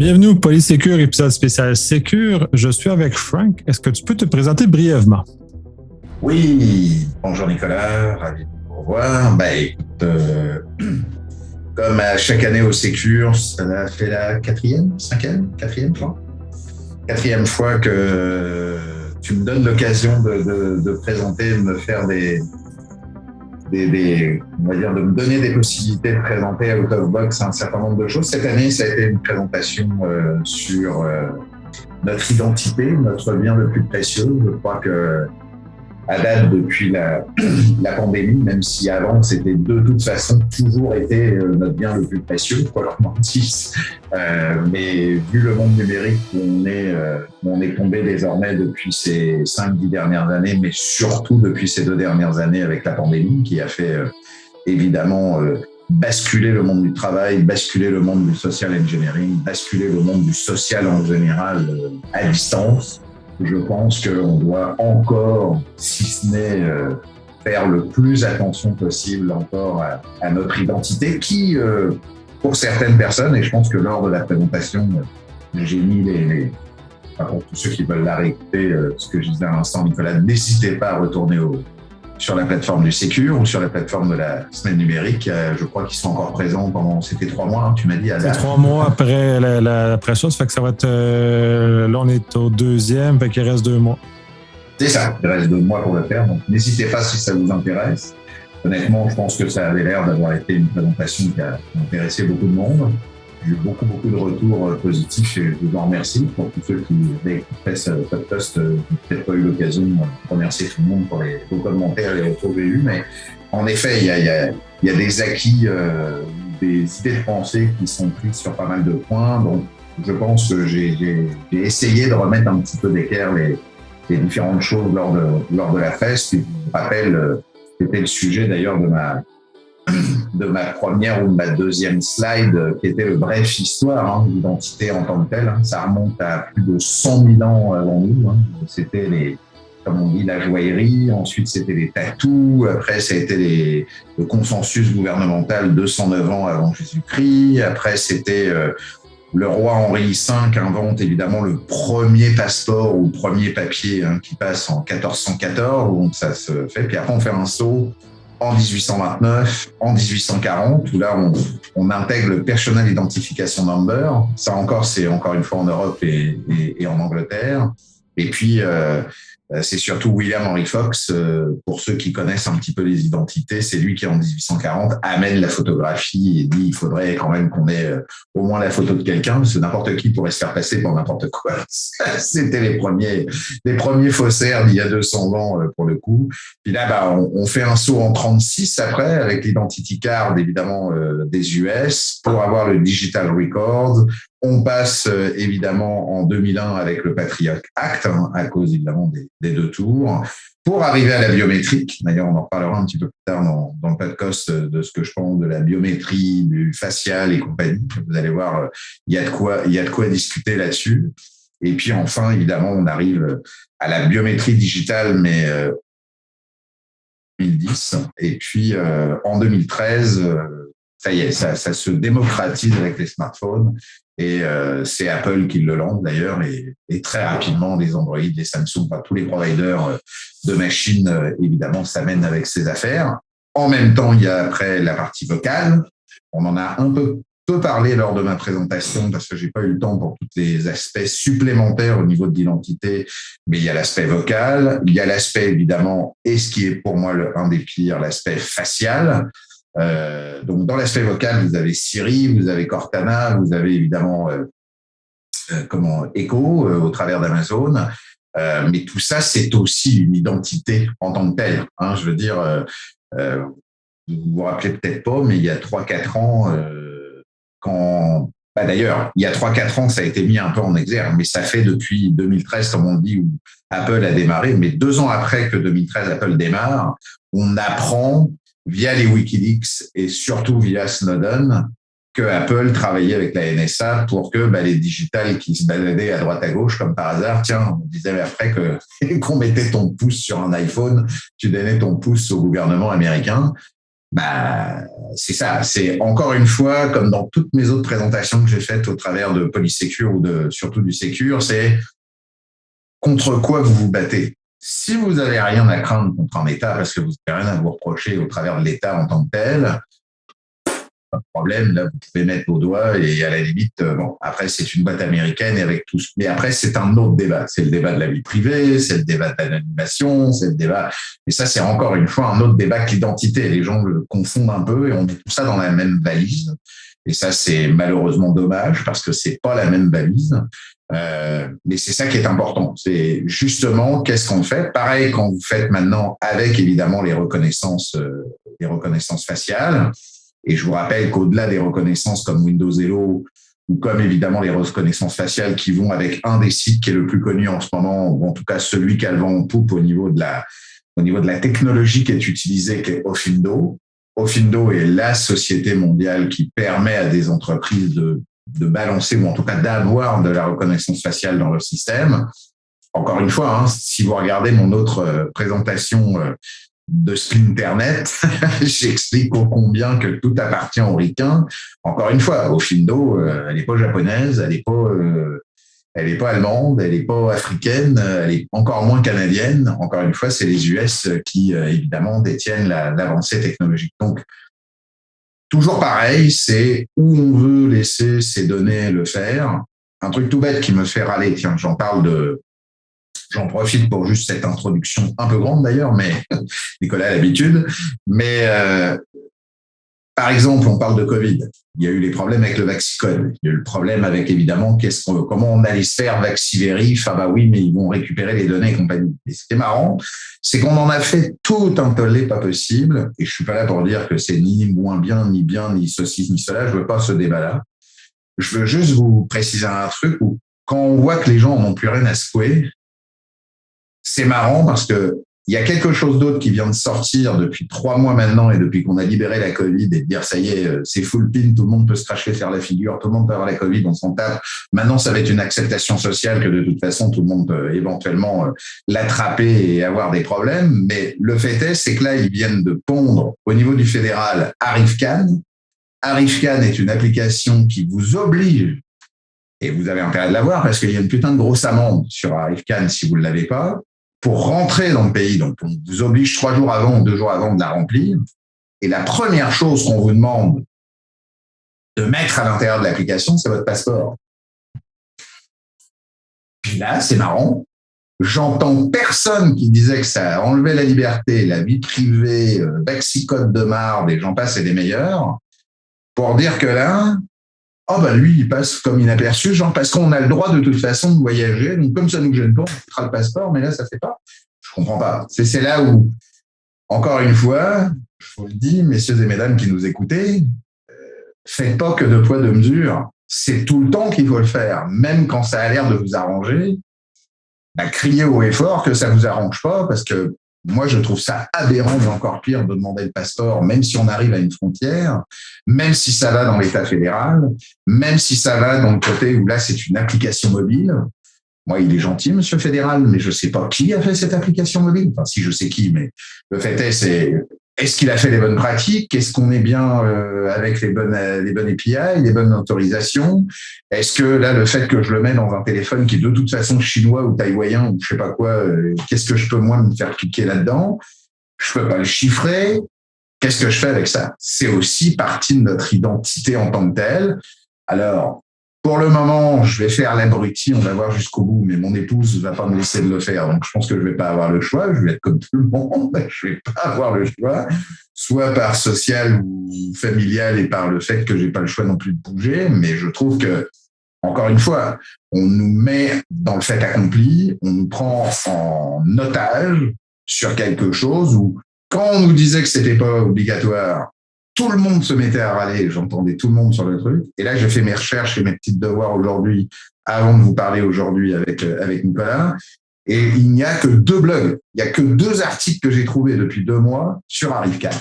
Bienvenue au Polysécure, épisode spécial Sécure. Je suis avec Frank. Est-ce que tu peux te présenter brièvement? Oui, bonjour Nicolas, ravi de vous revoir. Écoute, comme à chaque année au Sécure, ça a fait la quatrième fois. Quatrième fois que tu me donnes l'occasion de présenter, de me faire on va dire, de me donner des possibilités de présenter out of box un certain nombre de choses. Cette année, ça a été une présentation sur notre identité, notre bien le plus précieux. Je crois que à date depuis la pandémie, même si avant c'était de toute façon toujours été notre bien le plus précieux, quoi qu'on en dise. Mais vu le monde numérique où on est tombé désormais depuis ces 5-10 dernières années, mais surtout depuis ces 2 dernières années avec la pandémie qui a fait évidemment basculer le monde du travail, basculer le monde du social engineering, basculer le monde du social en général à distance. Je pense qu'on doit encore, si ce n'est faire le plus attention possible encore à notre identité qui, pour certaines personnes, et je pense que lors de la présentation, j'ai mis pour tous ceux qui veulent la réécouter, ce que je disais à l'instant, Nicolas, n'hésitez pas à retourner sur la plateforme du Sécure ou sur la plateforme de la semaine numérique. Je crois qu'ils sont encore présents pendant, c'était 3 mois, hein, tu m'as dit. C'est 3 mois après après ça fait que ça va être, là on est au 2e, fait qu'il reste 2 mois. C'est ça, il reste 2 mois pour le faire, donc n'hésitez pas si ça vous intéresse. Honnêtement, je pense que ça avait l'air d'avoir été une présentation qui a intéressé beaucoup de monde. J'ai eu beaucoup de retours positifs et je vous en remercie. Pour tous ceux qui avaient fait ce podcast, je n'ai peut-être pas eu l'occasion de remercier tout le monde pour les beaux commentaires et les retours que j'ai eus, mais en effet, il y a des acquis, des idées de pensée qui sont prises sur pas mal de points. Donc, je pense que j'ai essayé de remettre un petit peu d'équerre les différentes choses lors de la feste. Et je vous rappelle, c'était le sujet d'ailleurs de ma première ou de ma deuxième slide, qui était le bref histoire de l'identité en tant que telle. Ça remonte à plus de 100 000 ans avant nous. C'était comme on dit, la joaillerie. Ensuite, c'était les tatous. Après, ça a été le consensus gouvernemental 209 ans avant Jésus-Christ. Après, c'était le roi Henri V invente évidemment le premier passeport ou le premier papier qui passe en 1414. Donc, ça se fait. Puis après, on fait un saut en 1829, en 1840, où là, on intègre le Personal Identification Number. Ça encore, c'est encore une fois en Europe et en Angleterre. Et puis, c'est surtout William Henry Fox, pour ceux qui connaissent un petit peu les identités, c'est lui qui, en 1840, amène la photographie et dit il faudrait quand même qu'on ait au moins la photo de quelqu'un, parce que n'importe qui pourrait se faire passer pour n'importe quoi. C'était les premiers faussaires d'il y a 200 ans, pour le coup. Puis là, on fait un saut en 36 après, avec l'identity card, évidemment, des US, pour avoir le digital record. On passe évidemment en 2001 avec le Patriot Act, à cause évidemment des 2 tours, pour arriver à la biométrique. D'ailleurs, on en reparlera un petit peu plus tard dans le podcast de ce que je pense de la biométrie, du facial et compagnie. Vous allez voir, il y a de quoi discuter là-dessus. Et puis enfin, évidemment, on arrive à la biométrie digitale, mais 2010. Et puis en 2013, ça y est, ça se démocratise avec les smartphones. Et c'est Apple qui le lance d'ailleurs, et très rapidement, les Android, les Samsung, tous les providers de machines, évidemment, s'amènent avec ces affaires. En même temps, il y a après la partie vocale. On en a un peu parlé lors de ma présentation parce que j'ai pas eu le temps pour tous les aspects supplémentaires au niveau de l'identité, mais il y a l'aspect vocal, il y a l'aspect évidemment, et ce qui est pour moi un des pires, l'aspect facial. Donc dans l'aspect vocal, vous avez Siri, vous avez Cortana, vous avez évidemment Echo au travers d'Amazon, mais tout ça c'est aussi une identité en tant que telle. Je veux dire, vous vous rappelez peut-être pas, mais il y a 3-4 ans, d'ailleurs, il y a 3-4 ans, ça a été mis un peu en exergue, mais ça fait depuis 2013, comme on dit, où Apple a démarré, mais 2 ans après que 2013 Apple démarre, on apprend via les Wikileaks et surtout via Snowden que Apple travaillait avec la NSA pour que les digitales qui se baladaient à droite à gauche comme par hasard, tiens, on disait après qu'on mettait ton pouce sur un iPhone, tu donnais ton pouce au gouvernement américain. Bah, c'est ça. C'est encore une fois, comme dans toutes mes autres présentations que j'ai faites au travers de Polysecure ou surtout du Secure, c'est contre quoi vous vous battez. Si vous avez rien à craindre contre un État parce que vous n'avez rien à vous reprocher au travers de l'État en tant que tel, pas de problème, là, vous pouvez mettre vos doigts et à la limite, bon, après, c'est une boîte américaine et avec tout. Mais après, c'est un autre débat. C'est le débat de la vie privée, c'est le débat de l'animation, c'est le débat. Et ça, c'est encore une fois un autre débat que l'identité. Les gens le confondent un peu et on met tout ça dans la même valise. Et ça, c'est malheureusement dommage parce que c'est pas la même valise. Mais c'est ça qui est important. C'est justement qu'est-ce qu'on fait. Pareil quand vous faites maintenant avec évidemment les reconnaissances faciales. Et je vous rappelle qu'au-delà des reconnaissances comme Windows Hello ou comme évidemment les reconnaissances faciales qui vont avec un des sites qui est le plus connu en ce moment, ou en tout cas celui qui a le vent en poupe au niveau de la technologie qui est utilisée, qui est Ofindo. Ofindo est la société mondiale qui permet à des entreprises de balancer ou en tout cas d'avoir de la reconnaissance faciale dans leur système. Encore une fois, si vous regardez mon autre présentation de Splinternet, j'explique ô combien que tout appartient aux ricains. Encore une fois, Ofindo, elle n'est pas japonaise, elle n'est pas allemande, elle n'est pas africaine, elle est encore moins canadienne. Encore une fois, c'est les US qui, évidemment, détiennent l'avancée technologique. Donc, toujours pareil, c'est où on veut laisser ces données le faire. Un truc tout bête qui me fait râler, tiens, j'en profite pour juste cette introduction un peu grande d'ailleurs, mais Nicolas a l'habitude. Mais par exemple, on parle de Covid. Il y a eu les problèmes avec le Vaxicode. Il y a eu le problème avec évidemment comment on allait se faire Vaxivérif. Ah bah oui, mais ils vont récupérer les données et compagnie. Et ce qui est marrant, c'est qu'on en a fait tout un tollé pas possible. Et je suis pas là pour dire que c'est ni moins bien, ni ceci, ni cela. Je veux pas ce débat-là. Je veux juste vous préciser un truc où quand on voit que les gens n'ont plus rien à secouer, c'est marrant parce que il y a quelque chose d'autre qui vient de sortir depuis 3 mois maintenant et depuis qu'on a libéré la Covid et de dire ça y est, c'est full pin, tout le monde peut se cracher faire la figure, tout le monde peut avoir la Covid, on s'en tape. Maintenant, ça va être une acceptation sociale que de toute façon, tout le monde peut éventuellement l'attraper et avoir des problèmes. Mais le fait est, c'est que là, ils viennent de pondre au niveau du fédéral ArifCan. ArifCan est une application qui vous oblige, et vous avez intérêt de l'avoir parce qu'il y a une putain de grosse amende sur ArifCan si vous ne l'avez pas, pour rentrer dans le pays. Donc, on vous oblige 3 jours avant ou 2 jours avant de la remplir. Et la première chose qu'on vous demande de mettre à l'intérieur de l'application, c'est votre passeport. Puis là, c'est marrant. J'entends personne qui disait que ça enlevait la liberté, la vie privée, Vaxicode de marde et j'en passe et des meilleurs, pour dire que là, oh ben lui, il passe comme inaperçu, genre parce qu'on a le droit de toute façon de voyager, donc comme ça nous gêne pas, on fera le passeport, mais là, ça fait pas. Je comprends pas. C'est là où, encore une fois, je vous le dis, messieurs et mesdames qui nous écoutez, faites pas que de poids, de mesure. C'est tout le temps qu'il faut le faire, même quand ça a l'air de vous arranger. Bah, criez haut et fort que ça vous arrange pas, parce que moi, je trouve ça aberrant et encore pire de demander le passeport, même si on arrive à une frontière, même si ça va dans l'État fédéral, même si ça va dans le côté où là, c'est une application mobile. Moi, il est gentil, monsieur fédéral, mais je sais pas qui a fait cette application mobile. Enfin, si je sais qui, mais le fait est-ce qu'il a fait les bonnes pratiques? Est-ce qu'on est bien avec les bonnes API, les bonnes autorisations? Est-ce que là, le fait que je le mets dans un téléphone qui est de toute façon chinois ou taïwanien ou je sais pas quoi, qu'est-ce que je peux moi me faire cliquer là-dedans? Je peux pas le chiffrer. Qu'est-ce que je fais avec ça? C'est aussi partie de notre identité en tant que telle. Alors, pour le moment, je vais faire l'abruti, on va voir jusqu'au bout, mais mon épouse ne va pas me laisser de le faire, donc je pense que je ne vais pas avoir le choix, je vais être comme tout le monde, je ne vais pas avoir le choix, soit par social ou familial et par le fait que je n'ai pas le choix non plus de bouger, mais je trouve que, encore une fois, on nous met dans le fait accompli, on nous prend en otage sur quelque chose où, quand on nous disait que ce n'était pas obligatoire, tout le monde se mettait à râler, j'entendais tout le monde sur le truc. Et là, j'ai fait mes recherches et mes petits devoirs aujourd'hui, avant de vous parler aujourd'hui avec Nicolas. Et il n'y a que 2 blogs, il n'y a que 2 articles que j'ai trouvés depuis 2 mois sur ArifCan.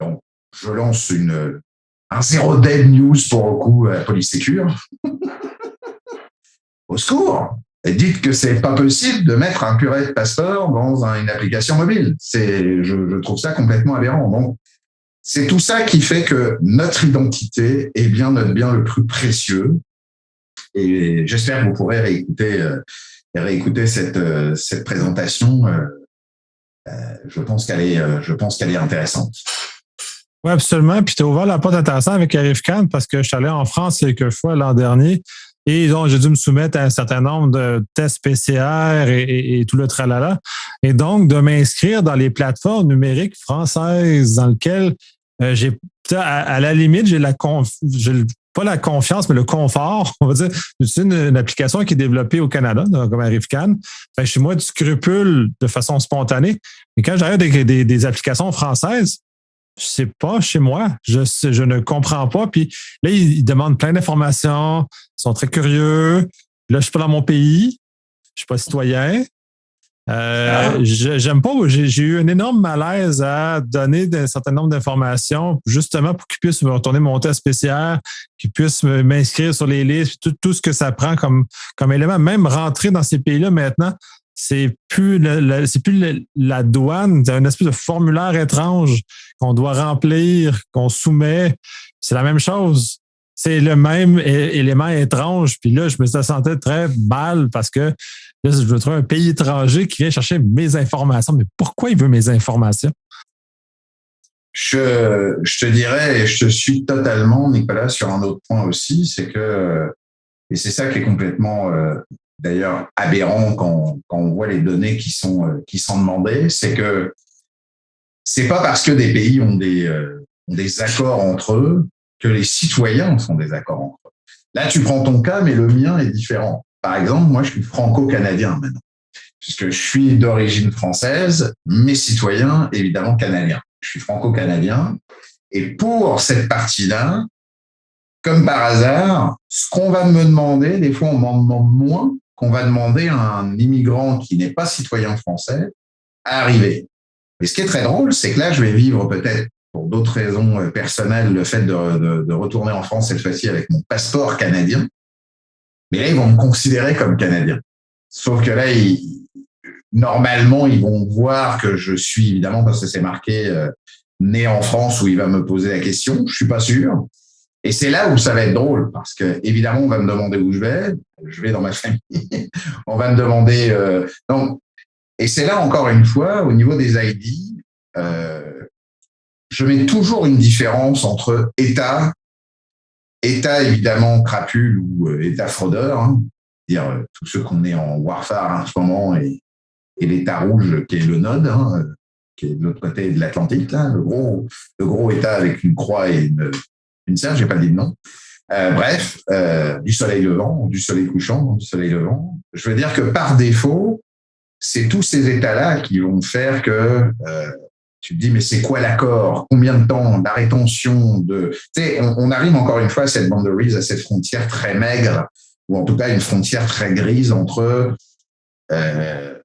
Donc, je lance un zéro dead news pour le coup à Polysecure. Au secours! Et dites que c'est pas possible de mettre un purée de passeport dans une application mobile. Je trouve ça complètement aberrant. Donc, C'est tout ça qui fait que notre identité est bien notre bien le plus précieux. Et j'espère que vous pourrez réécouter cette présentation. Je pense qu'elle est intéressante. Oui, absolument. Puis tu as ouvert la porte intéressante avec Arifcan parce que je suis allé en France quelques fois l'an dernier et donc j'ai dû me soumettre à un certain nombre de tests PCR et tout le tralala. Et donc, de m'inscrire dans les plateformes numériques françaises dans lesquelles j'ai, à la limite, j'ai pas la confiance, mais le confort, on va dire. C'est une application qui est développée au Canada, comme Arifcan. Je suis moins du scrupule de façon spontanée. Mais quand j'arrive avec des applications françaises, c'est pas chez moi. Je ne comprends pas. Puis là, ils demandent plein d'informations. Ils sont très curieux. Là, je suis pas dans mon pays. Je suis pas citoyen. J'aime pas. J'ai eu un énorme malaise à donner un certain nombre d'informations, justement pour qu'ils puissent me retourner mon test PCR, qu'ils puissent m'inscrire sur les listes, tout ce que ça prend comme élément. Même rentrer dans ces pays-là maintenant, c'est plus la douane, c'est une espèce de formulaire étrange qu'on doit remplir, qu'on soumet. C'est la même chose. C'est le même élément étrange. Puis là, je me sentais très mal parce que là, je veux trouver un pays étranger qui vient chercher mes informations. Mais pourquoi il veut mes informations? Je te dirais, et je te suis totalement, Nicolas, sur un autre point aussi, c'est que, et c'est ça qui est complètement d'ailleurs aberrant quand on voit les données qui sont demandées, c'est que c'est pas parce que des pays ont des accords entre eux que les citoyens font des accords entre eux. Là, tu prends ton cas, mais le mien est différent. Par exemple, moi, je suis franco-canadien maintenant, puisque je suis d'origine française, mes citoyens, évidemment, canadiens. Je suis franco-canadien. Et pour cette partie-là, comme par hasard, ce qu'on va me demander, des fois, on m'en demande moins qu'on va demander à un immigrant qui n'est pas citoyen français à arriver. Et ce qui est très drôle, c'est que là, je vais vivre peut-être pour d'autres raisons personnelles, le fait de retourner en France cette fois-ci avec mon passeport canadien. Mais là, ils vont me considérer comme Canadien. Sauf que là, normalement, ils vont voir que je suis, évidemment, parce que c'est marqué né en France, où il va me poser la question. Je suis pas sûr. Et c'est là où ça va être drôle, parce que évidemment, on va me demander où je vais. Je vais dans ma famille. On va me demander. Et c'est là encore une fois, au niveau des ID, je mets toujours une différence entre État évidemment crapule ou État fraudeur, hein, c'est-à-dire tous ceux qu'on est en warfare en ce moment et l'État rouge qui est le node, hein, qui est de l'autre côté de l'Atlantique, là, le gros État avec une croix et une serge, j'ai pas dit de nom. Bref, du soleil levant, du soleil couchant, du soleil levant. Je veux dire que par défaut, c'est tous ces États-là qui vont faire que tu te dis, mais c'est quoi l'accord? Combien de temps? La rétention tu sais, on arrive encore une fois à cette boundaries, à cette frontière très maigre, ou en tout cas une frontière très grise entre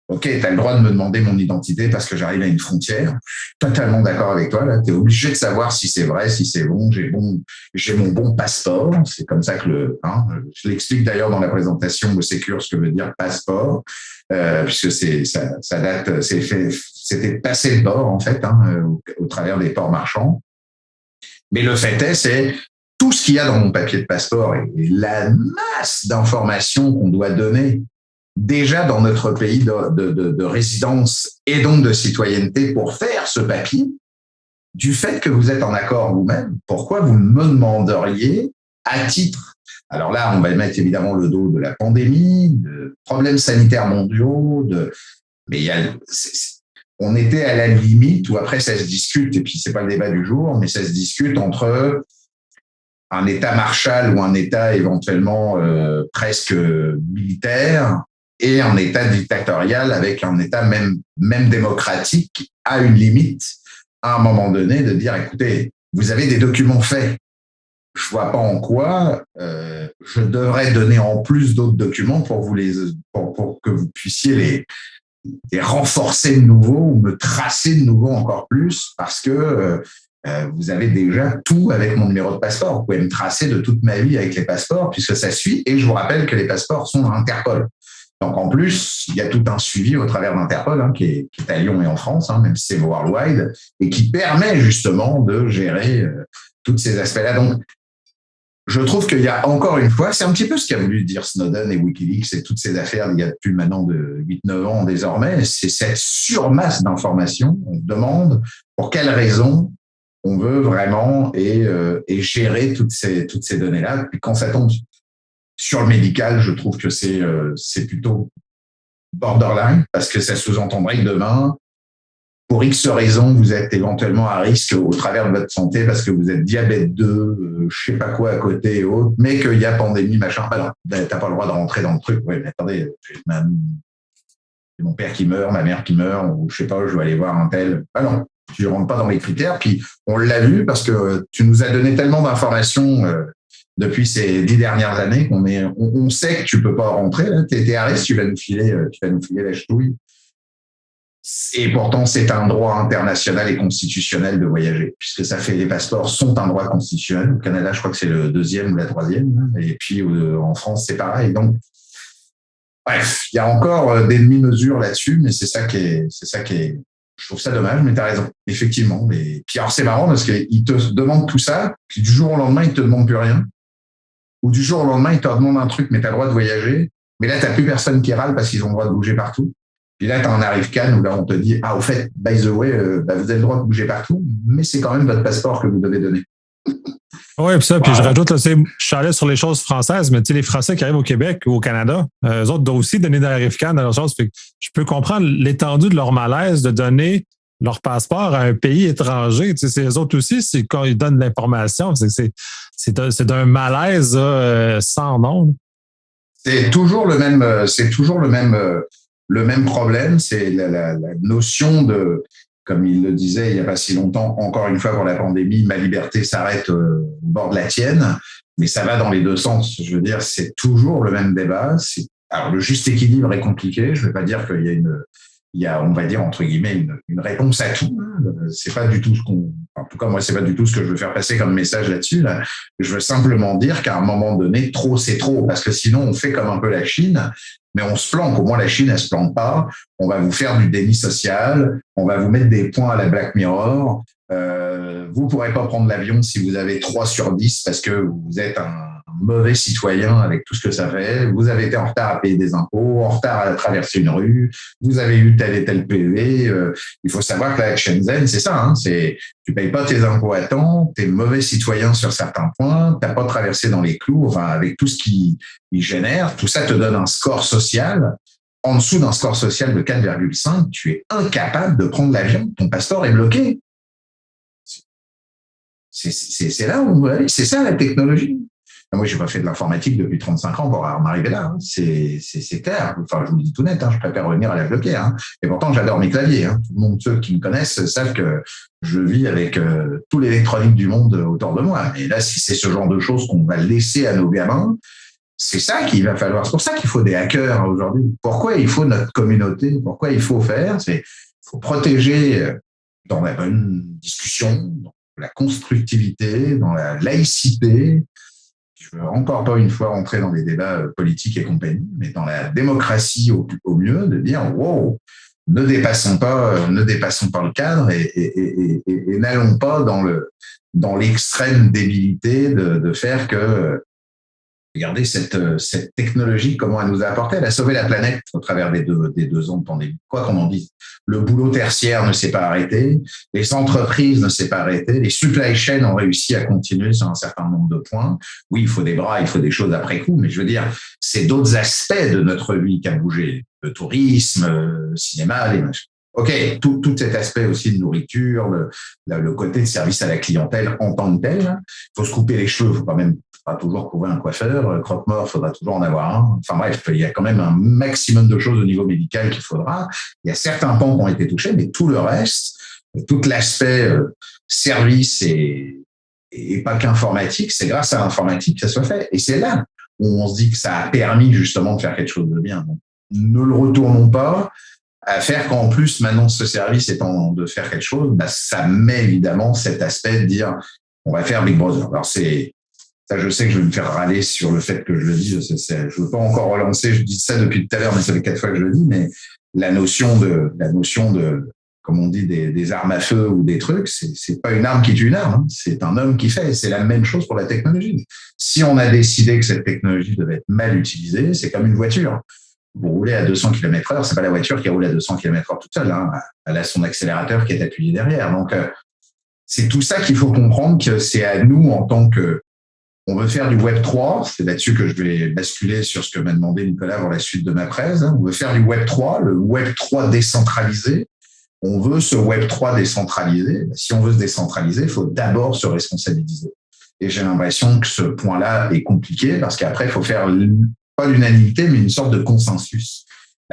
OK, tu as le droit de me demander mon identité parce que j'arrive à une frontière. Je suis totalement d'accord avec toi. Là, tu es obligé de savoir si c'est vrai, si c'est bon. J'ai mon bon passeport. C'est comme ça que je l'explique d'ailleurs dans la présentation de Secure ce que veut dire passeport, puisque ça date, c'était passer le port en fait, au travers des ports marchands. Mais le fait est, c'est tout ce qu'il y a dans mon papier de passeport et la masse d'informations qu'on doit donner déjà dans notre pays de résidence et donc de citoyenneté pour faire ce papier, du fait que vous êtes en accord vous-même, pourquoi vous me demanderiez à titre, alors là, on va mettre évidemment le dos de la pandémie, de problèmes sanitaires mondiaux, mais on était à la limite où après ça se discute, et puis c'est pas le débat du jour, mais ça se discute entre un État Marshall ou un État éventuellement presque militaire et un État dictatorial avec un État même démocratique à une limite, à un moment donné, de dire, écoutez, vous avez des documents faits. Je vois pas en quoi je devrais donner en plus d'autres documents pour que vous puissiez les renforcer de nouveau ou me tracer de nouveau encore plus parce que vous avez déjà tout avec mon numéro de passeport. Vous pouvez me tracer de toute ma vie avec les passeports puisque ça suit. Et je vous rappelle que les passeports sont à Interpol. Donc, en plus, il y a tout un suivi au travers d'Interpol, qui est à Lyon et en France, même si c'est worldwide, et qui permet justement de gérer tous ces aspects-là. Donc, je trouve qu'il y a encore une fois, c'est un petit peu ce qu'a voulu dire Snowden et Wikileaks et toutes ces affaires il y a depuis maintenant de 8-9 ans désormais, c'est cette surmasse d'informations. On demande pour quelles raisons on veut vraiment et gérer toutes ces données-là. Puis quand ça tombe sur le médical, je trouve que c'est plutôt borderline parce que ça sous-entendrait que demain, pour X raisons, vous êtes éventuellement à risque au travers de votre santé parce que vous êtes diabète 2, je sais pas quoi à côté et autres, mais qu'il y a pandémie, machin. Ah non, t'as pas le droit de rentrer dans le truc. Oui, mais attendez, j'ai mon père qui meurt, ma mère qui meurt, ou je sais pas, je dois aller voir un tel. Ah non, tu rentres pas dans les critères. Puis on l'a vu parce que tu nous as donné tellement d'informations depuis ces 10 dernières années on sait que tu peux pas rentrer. T'es à risque, tu vas nous filer la ch'touille. Et pourtant, c'est un droit international et constitutionnel de voyager, puisque les passeports sont un droit constitutionnel. Au Canada, je crois que c'est le 2e ou la 3e. Et puis, en France, c'est pareil. Donc, bref, il y a encore des demi-mesures là-dessus, mais c'est ça qui est, je trouve ça dommage, mais tu as raison. Effectivement. Et puis, alors, c'est marrant parce qu'ils te demandent tout ça, puis du jour au lendemain, ils te demandent plus rien. Ou du jour au lendemain, ils te demandent un truc, mais tu as le droit de voyager. Mais là, tu n'as plus personne qui râle parce qu'ils ont le droit de bouger partout. Puis là, tu en arrives Cannes où là, on te dit, au fait, by the way, vous avez le droit de bouger partout, mais c'est quand même votre passeport que vous devez donner. Oui, puis je rajoute, là, je suis allé sur les choses françaises, mais les Français qui arrivent au Québec ou au Canada, eux autres doivent aussi donner des RFCAN dans leurs choses. Je peux comprendre l'étendue de leur malaise de donner leur passeport à un pays étranger. C'est eux autres aussi, c'est quand ils donnent l'information, c'est d'un malaise sans nom. C'est toujours le même problème, c'est la notion de, comme il le disait il n'y a pas si longtemps, encore une fois pour la pandémie, ma liberté s'arrête au bord de la tienne, mais ça va dans les deux sens. Je veux dire, c'est toujours le même débat. Alors, le juste équilibre est compliqué. Je ne vais pas dire qu'il y a on va dire, entre guillemets, une réponse à tout. C'est pas du tout en tout cas, moi, c'est pas du tout ce que je veux faire passer comme message là-dessus. Là. Je veux simplement dire qu'à un moment donné, trop, c'est trop. Parce que sinon, on fait comme un peu la Chine, mais on se planque. Au moins, la Chine, elle se plante pas. On va vous faire du déni social. On va vous mettre des points à la Black Mirror. Vous pourrez pas prendre l'avion si vous avez 3 sur 10 parce que vous êtes un mauvais citoyen avec tout ce que ça fait. Vous avez été en retard à payer des impôts, en retard à traverser une rue. Vous avez eu tel et tel PV. Il faut savoir que la Shenzhen, c'est ça. Tu payes pas tes impôts à temps. T'es mauvais citoyen sur certains points. T'as pas traversé dans les clous. Enfin, avec tout ce qui génère, tout ça te donne un score social. En dessous d'un score social de 4,5, tu es incapable de prendre l'avion. Ton passeport est bloqué. C'est là où on veut aller. C'est ça la technologie. Moi, j'ai pas fait de l'informatique depuis 35 ans pour en arriver là. C'est clair. Enfin, je vous le dis tout net. Je préfère revenir à l'âge de pierre. Et pourtant, j'adore mes claviers. Tout le monde, ceux qui me connaissent, savent que je vis avec tout l'électronique du monde autour de moi. Et là, si c'est ce genre de choses qu'on va laisser à nos gamins, c'est ça qu'il va falloir. C'est pour ça qu'il faut des hackers aujourd'hui. Pourquoi il faut notre communauté? Pourquoi il faut faire? Il faut protéger dans la bonne discussion, dans la constructivité, dans la laïcité. Je veux encore pas une fois rentrer dans des débats politiques et compagnie, mais dans la démocratie au mieux, de dire wow, ne dépassons pas le cadre et n'allons pas dans l'extrême débilité de faire que regardez cette technologie, comment elle nous a apporté. Elle a sauvé la planète au travers des deux ans de pandémie. Quoi qu'on en dise, le boulot tertiaire ne s'est pas arrêté, les entreprises ne s'est pas arrêté, les supply chains ont réussi à continuer sur un certain nombre de points. Oui, il faut des bras, il faut des choses après coup, mais je veux dire, c'est d'autres aspects de notre vie qui a bougé. Le tourisme, le cinéma, les machins. OK, tout cet aspect aussi de nourriture, le côté de service à la clientèle en tant que tel. Il faut se couper les cheveux, il faut quand même pas toujours trouver un coiffeur, croque-mort, il faudra toujours en avoir un. Enfin bref, il y a quand même un maximum de choses au niveau médical qu'il faudra. Il y a certains pans qui ont été touchés, mais tout le reste, tout l'aspect service et pas qu'informatique, c'est grâce à l'informatique que ça soit fait. Et c'est là où on se dit que ça a permis justement de faire quelque chose de bien. Donc, ne le retournons pas à faire qu'en plus, maintenant, ce service étant de faire quelque chose, ça met évidemment cet aspect de dire on va faire Big Brother. Alors, Ça, je sais que je vais me faire râler sur le fait que je le dis. Je veux pas encore relancer. Je dis ça depuis tout à l'heure, mais ça fait 4 fois que je le dis. Mais la notion de, comme on dit, des armes à feu ou des trucs, c'est pas une arme qui tue une arme. Hein. C'est un homme qui fait. C'est la même chose pour la technologie. Si on a décidé que cette technologie devait être mal utilisée, c'est comme une voiture. Vous roulez à 200 km/h, c'est pas la voiture qui roule à 200 km/h toute seule. Hein. Elle a son accélérateur qui est appuyé derrière. Donc, c'est tout ça qu'il faut comprendre, que c'est à nous, en tant que, on veut faire du Web 3. C'est là-dessus que je vais basculer sur ce que m'a demandé Nicolas pour la suite de ma presse. On veut faire du Web 3, le Web 3 décentralisé. On veut ce Web 3 décentralisé. Si on veut se décentraliser, il faut d'abord se responsabiliser. Et j'ai l'impression que ce point-là est compliqué parce qu'après, il faut faire pas l'unanimité, mais une sorte de consensus.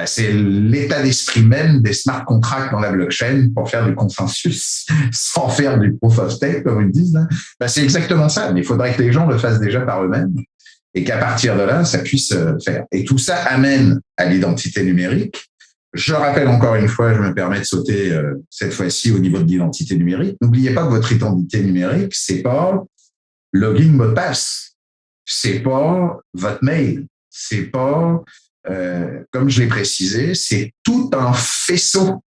C'est l'état d'esprit même des smart contracts dans la blockchain pour faire du consensus sans faire du proof of stake, comme ils disent. C'est exactement ça. Mais il faudrait que les gens le fassent déjà par eux-mêmes et qu'à partir de là, ça puisse faire. Et tout ça amène à l'identité numérique. Je rappelle encore une fois, je me permets de sauter cette fois-ci au niveau de l'identité numérique. N'oubliez pas que votre identité numérique, c'est pas login mot de passe, c'est pas votre mail, c'est pas, comme je l'ai précisé, c'est tout un faisceau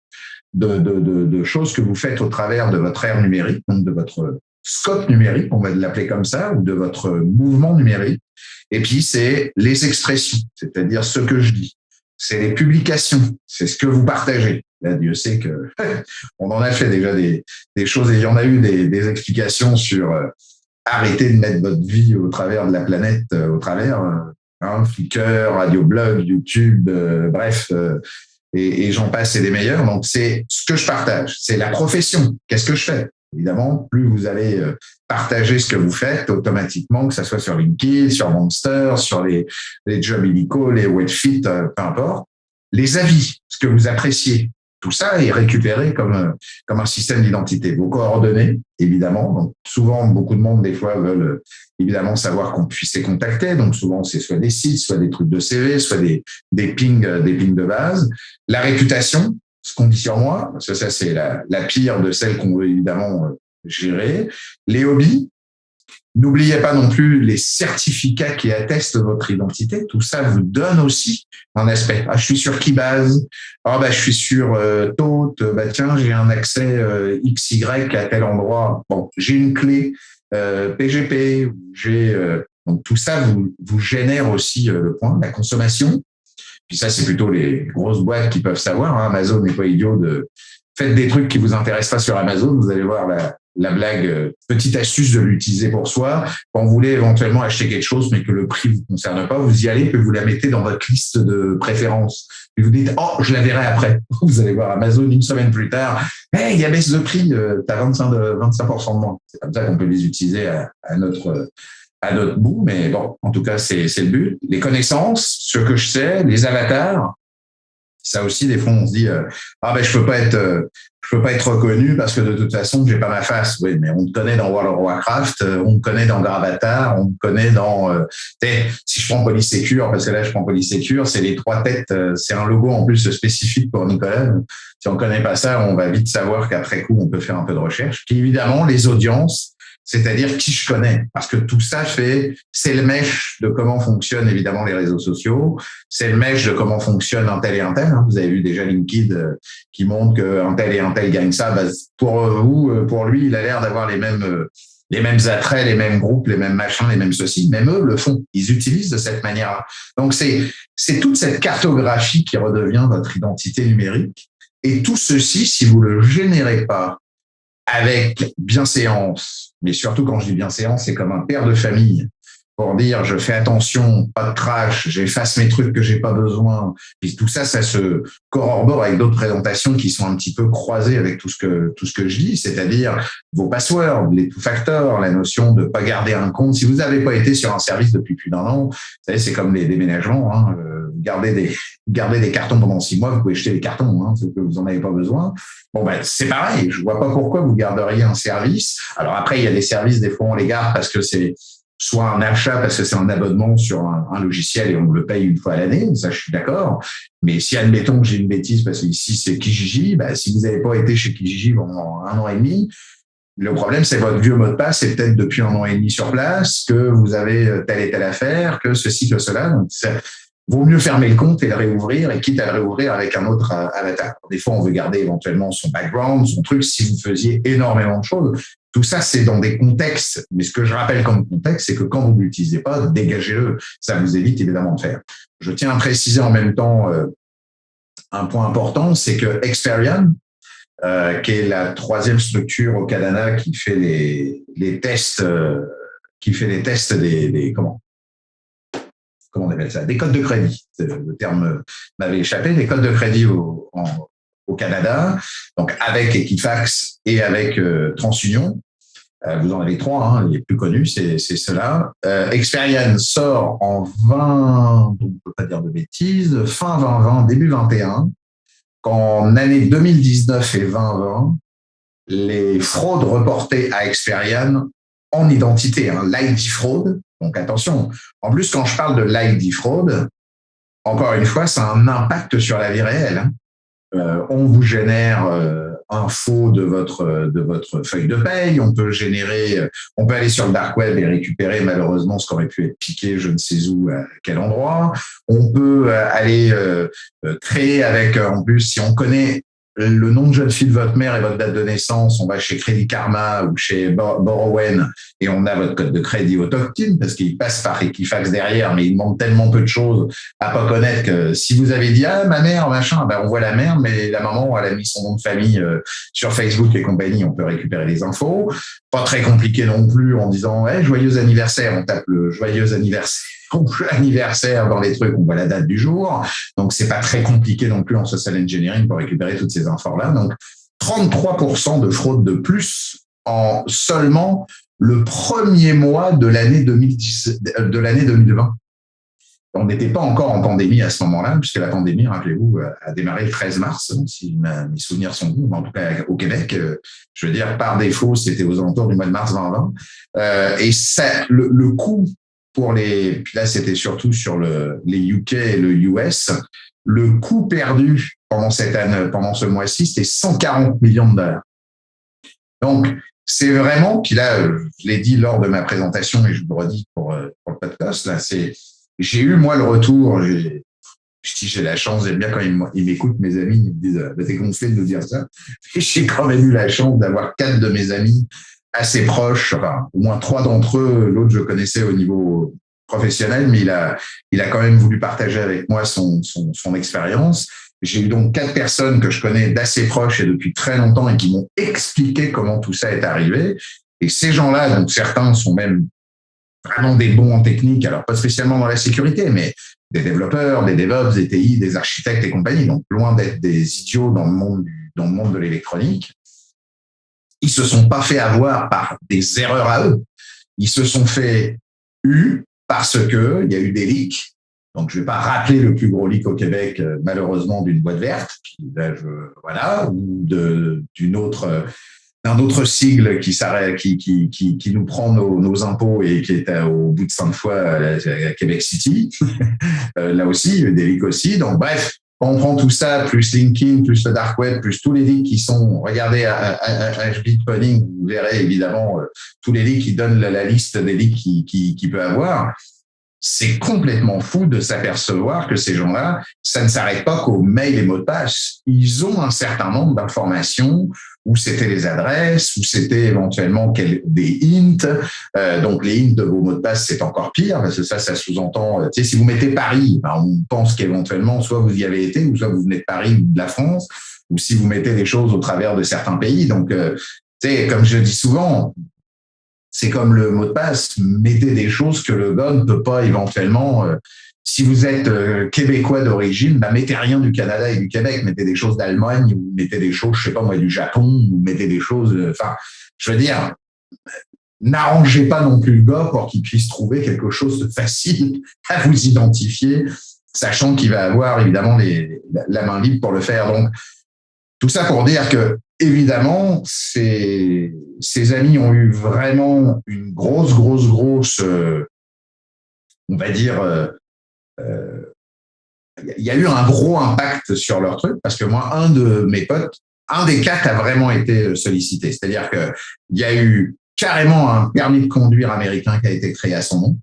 de choses que vous faites au travers de votre ère numérique, donc de votre scope numérique, on va l'appeler comme ça, ou de votre mouvement numérique. Et puis, c'est les expressions, c'est-à-dire ce que je dis. C'est les publications, c'est ce que vous partagez. Là, Dieu sait que on en a fait déjà des choses et il y en a eu des explications sur arrêter de mettre votre vie au travers de la planète, au travers Flickr, Radioblog, YouTube, bref, et j'en passe, c'est des meilleurs. Donc, c'est ce que je partage, c'est la profession. Qu'est-ce que je fais? Évidemment, plus vous allez partager ce que vous faites, automatiquement, que ça soit sur LinkedIn, sur Monster, sur les jobs illico, les Webfit, peu importe, les avis, ce que vous appréciez, tout ça est récupéré comme un système d'identité. Vos coordonnées, évidemment. Donc, souvent, beaucoup de monde, des fois, veulent évidemment savoir qu'on puisse les contacter. Donc, souvent, c'est soit des sites, soit des trucs de CV, soit des pings de base. La réputation, ce qu'on dit sur moi, parce que ça, c'est la pire de celle qu'on veut évidemment gérer. Les hobbies, n'oubliez pas non plus les certificats qui attestent votre identité. Tout ça vous donne aussi un aspect. Ah, je suis sur Keybase. Ah, je suis sur Tote. Tiens, j'ai un accès XY à tel endroit. Bon, j'ai une clé PGP. Donc, tout ça vous génère aussi le point. La consommation. Puis ça, c'est plutôt les grosses boîtes qui peuvent savoir. Hein. Amazon n'est pas idiot faites des trucs qui vous intéressent pas sur Amazon. Vous allez voir la blague, petite astuce de l'utiliser pour soi. Quand vous voulez éventuellement acheter quelque chose, mais que le prix vous concerne pas, vous y allez, puis vous la mettez dans votre liste de préférences. Puis vous dites, oh, je la verrai après. Vous allez voir Amazon une semaine plus tard. Hey, il y a baisse de prix, t'as 25% de moins. C'est comme ça qu'on peut les utiliser à notre bout, mais bon, en tout cas, c'est le but. Les connaissances, ce que je sais, les avatars, ça aussi, des fois, on se dit, je peux pas être reconnu parce que de toute façon, j'ai pas ma face. Oui, mais on te connaît dans World of Warcraft, on te connaît dans Gravatar, on te connaît dans, si je prends Polysecure, parce que là, je prends Polysecure, c'est les 3 têtes, c'est un logo en plus spécifique pour Nicolas. Si on connaît pas ça, on va vite savoir qu'après coup, on peut faire un peu de recherche. Puis évidemment, les audiences, c'est-à-dire qui je connais. Parce que tout ça c'est le mesh de comment fonctionnent évidemment les réseaux sociaux, c'est le mesh de comment fonctionne un tel et un tel. Hein. Vous avez vu déjà LinkedIn qui montre qu'un tel et un tel gagne ça. Pour lui, il a l'air d'avoir les mêmes attraits, les mêmes groupes, les mêmes machins, les mêmes ceci. Même eux le font. Ils utilisent de cette manière-là. Donc, c'est toute cette cartographie qui redevient votre identité numérique. Et tout ceci, si vous le générez pas avec bienséance, mais surtout quand je dis bienséance, c'est comme un père de famille pour dire je fais attention, pas de crash, j'efface mes trucs que j'ai pas besoin. Puis tout ça, ça se corrobore avec d'autres présentations qui sont un petit peu croisées avec tout ce que je dis, c'est-à-dire vos passwords, les two-factors, la notion de pas garder un compte. Si vous n'avez pas été sur un service depuis plus d'1 an, vous savez, c'est comme les déménagements, hein, garder des cartons pendant 6 mois, vous pouvez jeter les cartons, hein, c'est que vous en avez pas besoin. Bon, c'est pareil. Je vois pas pourquoi vous garderiez un service. Alors après, il y a des services, des fois, on les garde parce que c'est soit un achat, parce que c'est un abonnement sur un logiciel et on le paye une fois à l'année. Ça, je suis d'accord. Mais si, admettons que j'ai une bêtise, parce que ici, c'est Kijiji, si vous n'avez pas été chez Kijiji pendant 1 an et demi, Le problème, c'est votre vieux mot de passe, c'est peut-être depuis 1 an et demi sur place, que vous avez telle et telle affaire, que ceci, que cela. Donc, vaut mieux fermer le compte et le réouvrir, et quitte à le réouvrir avec un autre avatar. Des fois, on veut garder éventuellement son background, son truc, si vous faisiez énormément de choses. Tout ça, c'est dans des contextes. Mais ce que je rappelle comme contexte, c'est que quand vous ne l'utilisez pas, dégagez-le. Ça vous évite évidemment de faire. Je tiens à préciser en même temps un point important, c'est que Experian, qui est la 3e structure au Canada qui fait les tests, des comment on appelle ça, des codes de crédit. Le terme m'avait échappé, des codes de crédit au Canada, donc avec Equifax et avec TransUnion. Vous en avez 3, hein, les plus connus, c'est ceux-là. Experian sort en 20, donc on ne peut pas dire de bêtises, fin 2020, début 21, qu'en année 2019 et 2020, les fraudes reportées à Experian en identité, hein, l'ID fraude. Donc attention, en plus quand je parle de l'ID fraude, encore une fois, ça a un impact sur la vie réelle. Hein. On vous génère un faux de votre feuille de paye, on peut aller sur le dark web et récupérer malheureusement ce qui aurait pu être piqué je ne sais où, à quel endroit. On peut aller créer avec, en plus, si on connaît le nom de jeune fille de votre mère et votre date de naissance, on va chez Crédit Karma ou chez Borrowen et on a votre code de crédit autochtone parce qu'il passe par Equifax derrière, mais il demande tellement peu de choses à pas connaître que si vous avez dit ma mère machin, ben on voit la mère, mais la maman elle a mis son nom de famille sur Facebook et compagnie, on peut récupérer les infos. Pas très compliqué non plus en disant joyeux anniversaire, on tape le joyeux anniversaire dans les trucs, on voit la date du jour. Donc, c'est pas très compliqué non plus en social engineering pour récupérer toutes ces infos-là. Donc, 33% de fraude de plus en seulement le premier mois de l'année 2020. On n'était pas encore en pandémie à ce moment-là, puisque la pandémie, rappelez-vous, a démarré le 13 mars, si mes souvenirs sont bons, en tout cas au Québec. Je veux dire, par défaut, c'était aux alentours du mois de mars 2020. Et ça, le coût puis là, c'était surtout sur les UK et le US, le coût perdu pendant cette année, pendant ce mois-ci, c'était 140 millions de dollars. Donc, c'est vraiment, puis là, je l'ai dit lors de ma présentation et je vous le redis pour le podcast, là, j'ai eu, moi, le retour, j'ai la chance, j'aime bien quand ils m'écoutent, mes amis, ils me disent, t'es gonflé de nous dire ça. Et j'ai quand même eu la chance d'avoir 4 de mes amis assez proches, enfin, au moins 3 d'entre eux, l'autre je connaissais au niveau professionnel, mais il a quand même voulu partager avec moi son expérience. J'ai eu donc 4 personnes que je connais d'assez proches et depuis très longtemps et qui m'ont expliqué comment tout ça est arrivé. Et ces gens-là, donc certains sont même vraiment des bons en technique, alors pas spécialement dans la sécurité, mais des développeurs, des DevOps, des TI, des architectes et compagnie, donc loin d'être des idiots dans le monde de l'électronique. Ils se sont pas fait avoir par des erreurs à eux. Ils se sont fait parce que il y a eu des leaks. Donc, je vais pas rappeler le plus gros leak au Québec, malheureusement, d'une boîte verte, ou d'un autre sigle qui nous prend nos impôts et qui est au bout de 5 fois à Québec City. Là aussi, il y a eu des leaks aussi. Donc, bref. Quand on prend tout ça, plus LinkedIn, plus le dark web, plus tous les leaks qui sont, regardez à Bitcoin, vous verrez évidemment tous les leaks qui donnent la liste des leaks qui peut avoir. C'est complètement fou de s'apercevoir que ces gens-là, ça ne s'arrête pas qu'aux mails et mots de passe. Ils ont un certain nombre d'informations où c'était les adresses, où c'était éventuellement des hints. Donc, les hints de vos mots de passe, c'est encore pire, parce que ça sous-entend, si vous mettez Paris, on pense qu'éventuellement, soit vous y avez été, ou soit vous venez de Paris ou de la France, ou si vous mettez des choses au travers de certains pays. Donc, comme je dis souvent, c'est comme le mot de passe, mettez des choses que le gars ne peut pas éventuellement. Si vous êtes québécois d'origine, mettez rien du Canada et du Québec, mettez des choses d'Allemagne, ou mettez des choses, je sais pas moi, du Japon, ou mettez des choses. Je veux dire, n'arrangez pas non plus le gars pour qu'il puisse trouver quelque chose de facile à vous identifier, sachant qu'il va avoir évidemment la main libre pour le faire. Donc, tout ça pour dire que évidemment, ces amis ont eu vraiment une grosse, on va dire, il y a eu un gros impact sur leur truc, parce que moi, un de mes potes un des quatre a vraiment été sollicité. C'est-à-dire que il y a eu carrément un permis de conduire américain qui a été créé à son nom.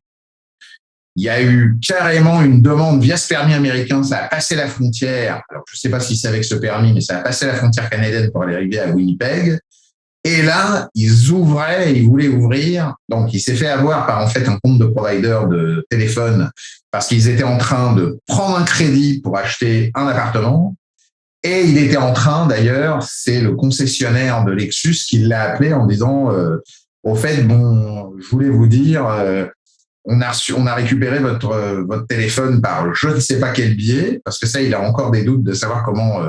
Il y a eu carrément une demande via ce permis américain, ça a passé la frontière. Alors, je ne sais pas si c'est avec ce permis, mais ça a passé la frontière canadienne pour aller arriver à Winnipeg. Et là, ils voulaient ouvrir. Donc, il s'est fait avoir par en fait un compte de provider de téléphone parce qu'ils étaient en train de prendre un crédit pour acheter un appartement. Et il était en train, d'ailleurs, c'est le concessionnaire de Lexus qui l'a appelé en disant au fait, bon, je voulais vous dire, on a récupéré votre téléphone par je ne sais pas quel biais, parce que ça, il a encore des doutes de savoir comment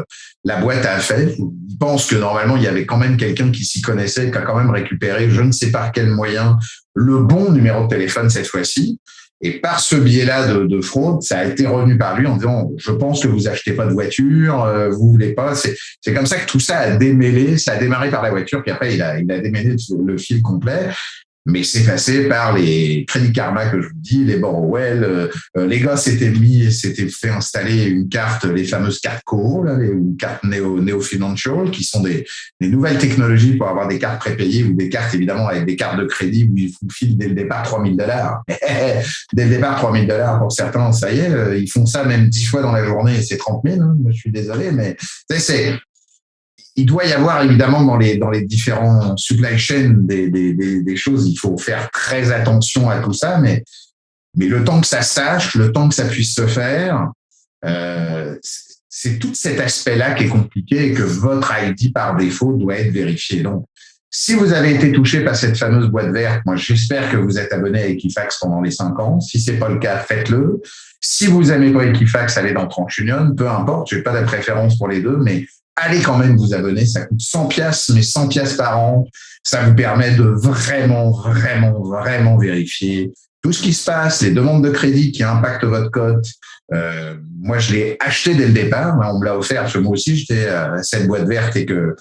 la boîte a fait. Il pense que normalement, il y avait quand même quelqu'un qui s'y connaissait, qui a quand même récupéré, je ne sais pas quel moyen, le bon numéro de téléphone cette fois-ci. Et par ce biais-là de fraude, ça a été revenu par lui en disant, je pense que vous achetez pas de voiture, vous voulez pas. C'est comme ça que tout ça a démêlé. Ça a démarré par la voiture, puis après il a démêlé le fil complet. Mais c'est passé par les Crédit Karma que je vous dis, les Borrowell. Les gars s'étaient fait installer une carte, les fameuses cartes Coro, là, les cartes Neo Financial, qui sont des nouvelles technologies pour avoir des cartes prépayées ou des cartes évidemment avec des cartes de crédit où ils vous filent dès le départ $3 000. Dès le départ $3 000 pour certains, ça y est, ils font ça même 10 fois dans la journée et c'est 30 000. Hein, je suis désolé, mais il doit y avoir évidemment dans les différents supply chains des choses. Il faut faire très attention à tout ça, mais le temps que ça sache, le temps que ça puisse se faire, c'est tout cet aspect-là qui est compliqué et que votre ID par défaut doit être vérifié. Donc, si vous avez été touché par cette fameuse boîte verte, moi j'espère que vous êtes abonné à Equifax pendant les 5 ans. Si c'est pas le cas, faites-le. Si vous n'aimez pas Equifax, allez dans TransUnion, peu importe. J'ai pas de préférence pour les deux, mais allez quand même vous abonner, ça coûte 100 piastres, mais 100 piastres par an. Ça vous permet de vraiment, vraiment, vraiment vérifier tout ce qui se passe, les demandes de crédit qui impactent votre cote. Moi, je l'ai acheté dès le départ. On me l'a offert parce que moi aussi, j'étais à cette boîte verte et que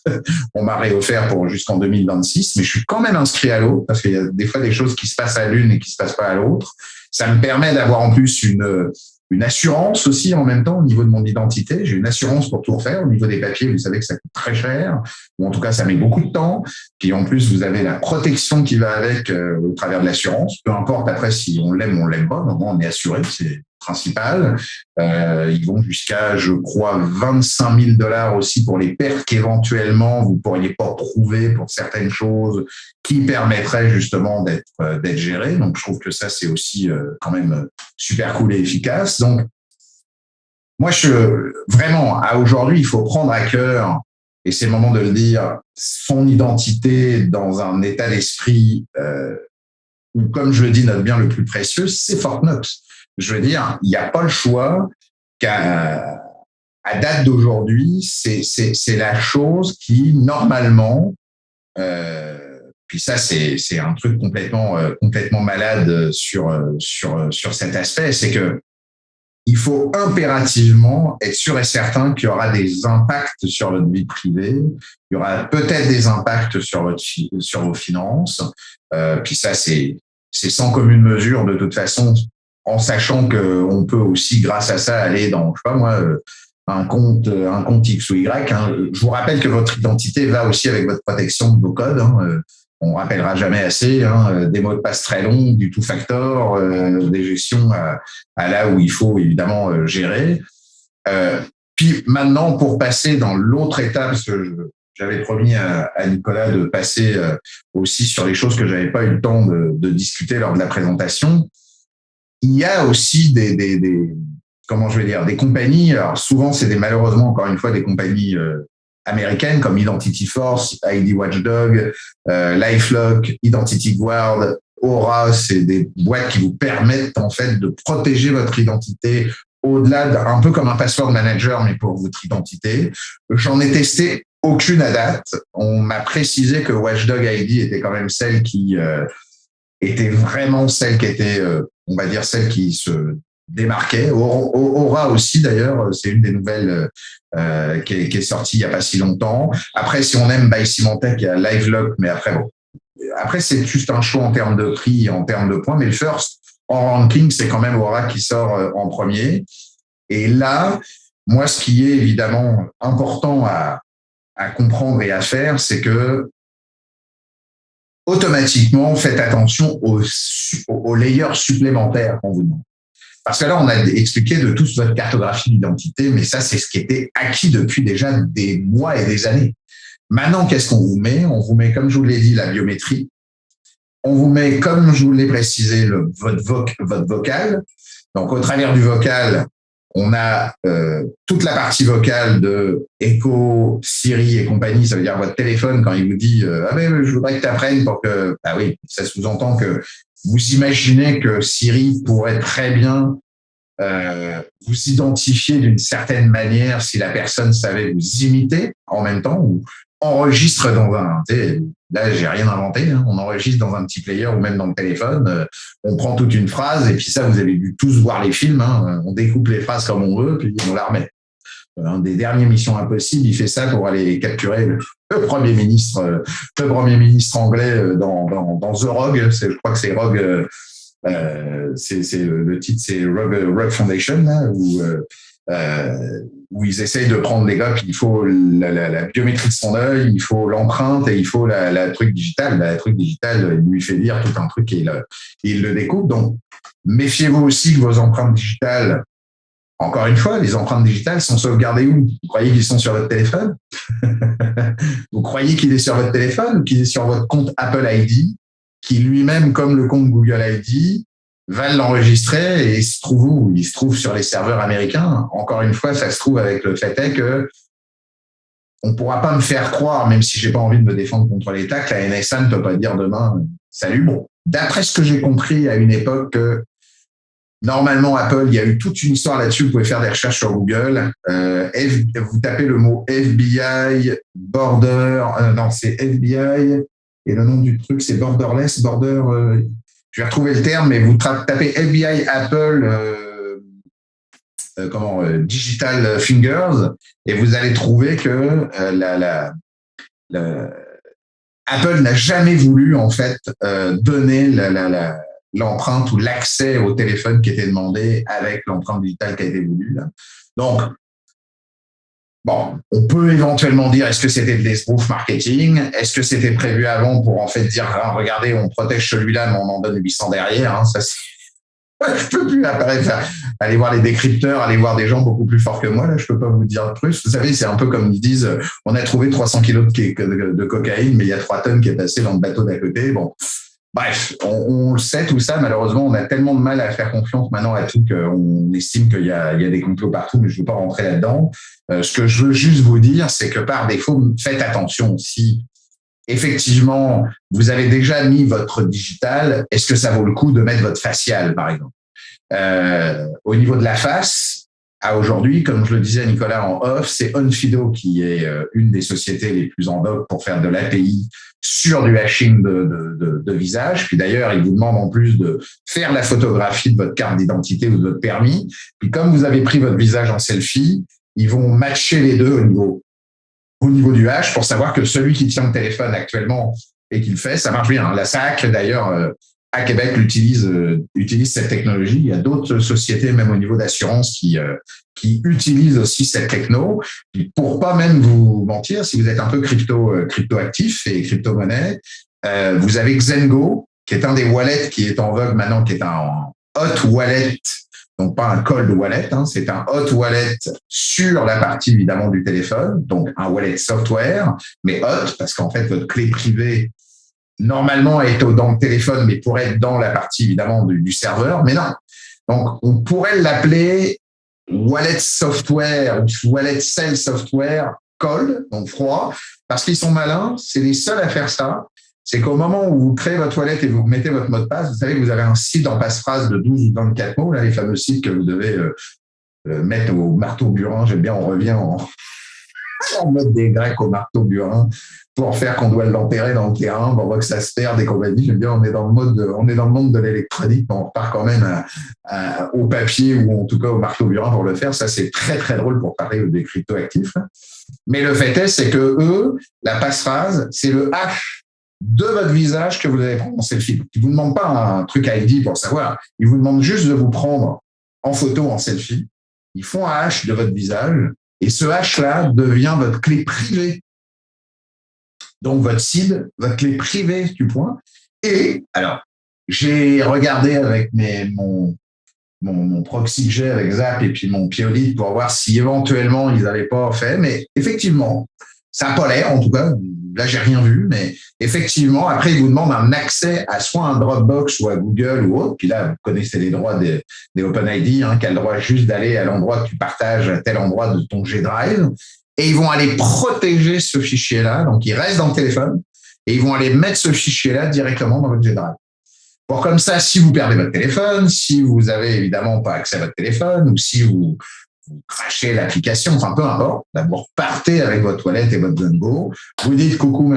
on m'a réoffert pour jusqu'en 2026. Mais je suis quand même inscrit à l'autre parce qu'il y a des fois des choses qui se passent à l'une et qui se passent pas à l'autre. Ça me permet d'avoir en plus une assurance aussi en même temps au niveau de mon identité. J'ai une assurance pour tout refaire. Au niveau des papiers, vous savez que ça coûte très cher, ou en tout cas, ça met beaucoup de temps. Puis en plus, vous avez la protection qui va avec au travers de l'assurance. Peu importe après si on l'aime ou on l'aime pas. Normalement, on est assuré, c'est principal. Ils vont jusqu'à, je crois, $25 000 aussi pour les pertes qu'éventuellement vous pourriez pas prouver pour certaines choses qui permettraient justement d'être gérées. Donc, je trouve que ça, c'est aussi quand même super cool et efficace. Donc, moi, vraiment, à aujourd'hui, il faut prendre à cœur, et c'est le moment de le dire, son identité dans un état d'esprit où, comme je le dis, notre bien le plus précieux, c'est Fort Knox. Je veux dire, il n'y a pas le choix qu'à date d'aujourd'hui, c'est la chose qui, normalement, puis ça, c'est un truc complètement malade sur cet aspect, c'est que il faut impérativement être sûr et certain qu'il y aura des impacts sur votre vie privée, il y aura peut-être des impacts sur vos finances, puis ça, c'est sans commune mesure de toute façon, en sachant qu'on peut aussi, grâce à ça, aller dans, je sais pas moi, un compte X ou Y. Hein. Je vous rappelle que votre identité va aussi avec votre protection de vos codes. Hein. On rappellera jamais assez, hein, des mots de passe très longs, du two factor, des gestions à là où il faut évidemment gérer. Puis maintenant, pour passer dans l'autre étape, parce que j'avais promis à Nicolas de passer aussi sur les choses que j'avais pas eu le temps de discuter lors de la présentation. Il y a aussi comment je vais dire, des compagnies. Alors souvent, c'est malheureusement encore une fois des compagnies américaines comme Identity Force, ID Watchdog, LifeLock, Identity Guard, Aura. C'est des boîtes qui vous permettent en fait de protéger votre identité au-delà un peu comme un password manager, mais pour votre identité. J'en ai testé aucune à date. On m'a précisé que Watchdog ID était quand même celle qui était vraiment celle qui était, on va dire, celle qui se démarquait. Aura aussi, d'ailleurs, c'est une des nouvelles qui est sortie il n'y a pas si longtemps. Après, si on aime Symantec, il y a LiveLock, mais après, bon. Après, c'est juste un choix en termes de prix et en termes de points, mais le first en ranking, c'est quand même Aura qui sort en premier. Et là, moi, ce qui est évidemment important à à comprendre et à faire, c'est que automatiquement, faites attention aux layers supplémentaires qu'on vous demande. Parce que là, on a expliqué de toute votre cartographie d'identité, mais ça, c'est ce qui était acquis depuis déjà des mois et des années. Maintenant, qu'est-ce qu'on vous met? On vous met, comme je vous l'ai dit, la biométrie. On vous met, comme je vous l'ai précisé, votre vocal. Donc, au travers du vocal, on a toute la partie vocale de Echo, Siri et compagnie. Ça veut dire votre téléphone, quand il vous dit « Ah mais je voudrais que tu apprennes pour que… » Ah oui, ça sous-entend que vous imaginez que Siri pourrait très bien vous identifier d'une certaine manière si la personne savait vous imiter en même temps ou enregistre dans un… Là, j'ai rien inventé. Hein, on enregistre dans un petit player ou même dans le téléphone. On prend toute une phrase et puis ça, vous avez dû tous voir les films. Hein, on découpe les phrases comme on veut puis on la remet. Un des dernières Missions Impossibles, il fait ça pour aller capturer le premier ministre anglais dans The Rogue. Je crois que c'est Rogue. C'est le titre, c'est Rogue Foundation là, où ils essayent de prendre les gars. Puis il faut la biométrie de son œil, il faut l'empreinte et il faut la truc digital. La truc digital, il lui fait lire tout un truc et il le découpe. Donc méfiez-vous aussi que vos empreintes digitales. Encore une fois, les empreintes digitales sont sauvegardées où? Vous croyez qu'ils sont sur votre téléphone? Vous croyez qu'il est sur votre téléphone ou qu'il est sur votre compte Apple ID, qui lui-même, comme le compte Google ID, va l'enregistrer et il se trouve où? Il se trouve sur les serveurs américains. Encore une fois, ça se trouve avec le fait est que on ne pourra pas me faire croire, même si j'ai pas envie de me défendre contre l'État, que la NSA ne peut pas dire demain « Salut, bon ». D'après ce que j'ai compris à une époque, normalement, Apple, il y a eu toute une histoire là-dessus. Vous pouvez faire des recherches sur Google. Vous tapez le mot FBI, c'est FBI, et le nom du truc, c'est Borderless, je vais retrouver le terme, mais vous tapez FBI, Apple, Digital Fingers, et vous allez trouver que Apple n'a jamais voulu, en fait, donner l'empreinte ou l'accès au téléphone qui était demandé avec l'empreinte digitale qui a été voulue. Là. Donc, bon, on peut éventuellement dire est-ce que c'était de l'esbrouf marketing? Est-ce que c'était prévu avant pour en fait dire ah, regardez, on protège celui-là, mais on en donne 800 derrière. Hein, ça, je peux plus aller voir les décrypteurs, aller voir des gens beaucoup plus forts que moi. Là, je peux pas vous dire plus. Vous savez, c'est un peu comme ils disent on a trouvé 300 kilos de cocaïne, mais il y a 3 tonnes qui est passé dans le bateau d'à côté. Bon. Bref, on le sait tout ça. Malheureusement, on a tellement de mal à faire confiance maintenant à tout qu'on estime qu'il y a des complots partout, mais je ne veux pas rentrer là-dedans. Ce que je veux juste vous dire, c'est que par défaut, faites attention. Si effectivement, vous avez déjà mis votre digital, est-ce que ça vaut le coup de mettre votre facial, par exemple? Au niveau de la face, à aujourd'hui, comme je le disais à Nicolas en off, c'est Onfido qui est une des sociétés les plus en vogue pour faire de l'API sur du hashing de visage. Puis d'ailleurs, ils vous demandent en plus de faire la photographie de votre carte d'identité ou de votre permis. Puis comme vous avez pris votre visage en selfie, ils vont matcher les deux au niveau du hash pour savoir que celui qui tient le téléphone actuellement et qui le fait, ça marche bien. La SAC, d'ailleurs, à Québec, utilise cette technologie. Il y a d'autres sociétés, même au niveau d'assurance, qui utilisent aussi cette techno. Puis pour pas même vous mentir, si vous êtes un peu crypto-actif et crypto-monnaie, vous avez Xengo, qui est un des wallets qui est en vogue maintenant, qui est un hot wallet, donc pas un cold wallet, hein, c'est un hot wallet sur la partie évidemment du téléphone, donc un wallet software, mais hot, parce qu'en fait, votre clé privée, normalement, est dans le téléphone, mais pourrait être dans la partie, évidemment, du serveur. Mais non. Donc, on pourrait l'appeler wallet software, wallet cell software cold, donc froid, parce qu'ils sont malins. C'est les seuls à faire ça. C'est qu'au moment où vous créez votre wallet et vous mettez votre mot de passe, vous savez que vous avez un site en passe-phrase de 12 ou 24 mots, là, les fameux sites que vous devez mettre au marteau burin. J'aime bien, on revient en mode des Grecs au marteau burin pour faire qu'on doit l'enterrer dans le terrain, on voit que ça se perd et compagnie. J'aime bien, on est dans le monde de l'électronique, on repart quand même au papier ou en tout cas au marteau burin pour le faire. Ça, c'est très, très drôle pour parler des crypto-actifs. Mais le fait est, c'est que eux, la passphrase, c'est le hash de votre visage que vous allez prendre en selfie. Ils vous demandent pas un truc ID pour savoir. Ils vous demandent juste de vous prendre en photo, en selfie. Ils font un hash de votre visage et ce hash-là devient votre clé privée donc votre SID, votre clé privée du point. Et alors, j'ai regardé avec mon proxy que j'ai avec Zap et puis mon Piolit pour voir si éventuellement ils n'avaient pas fait. Mais effectivement, ça n'a pas l'air, en tout cas. Là, j'ai rien vu, mais effectivement, après, ils vous demandent un accès à soit un Dropbox ou à Google ou autre. Puis là, vous connaissez les droits des OpenID, qui a le droit juste d'aller à l'endroit que tu partages, à tel endroit de ton G-Drive. Et ils vont aller protéger ce fichier-là. Donc, il reste dans le téléphone et ils vont aller mettre ce fichier-là directement dans votre G-Drive. Pour comme ça, si vous perdez votre téléphone, si vous avez évidemment pas accès à votre téléphone ou si vous crachez l'application, enfin peu importe, vous repartez avec votre toilette et votre Zengo, vous dites coucou,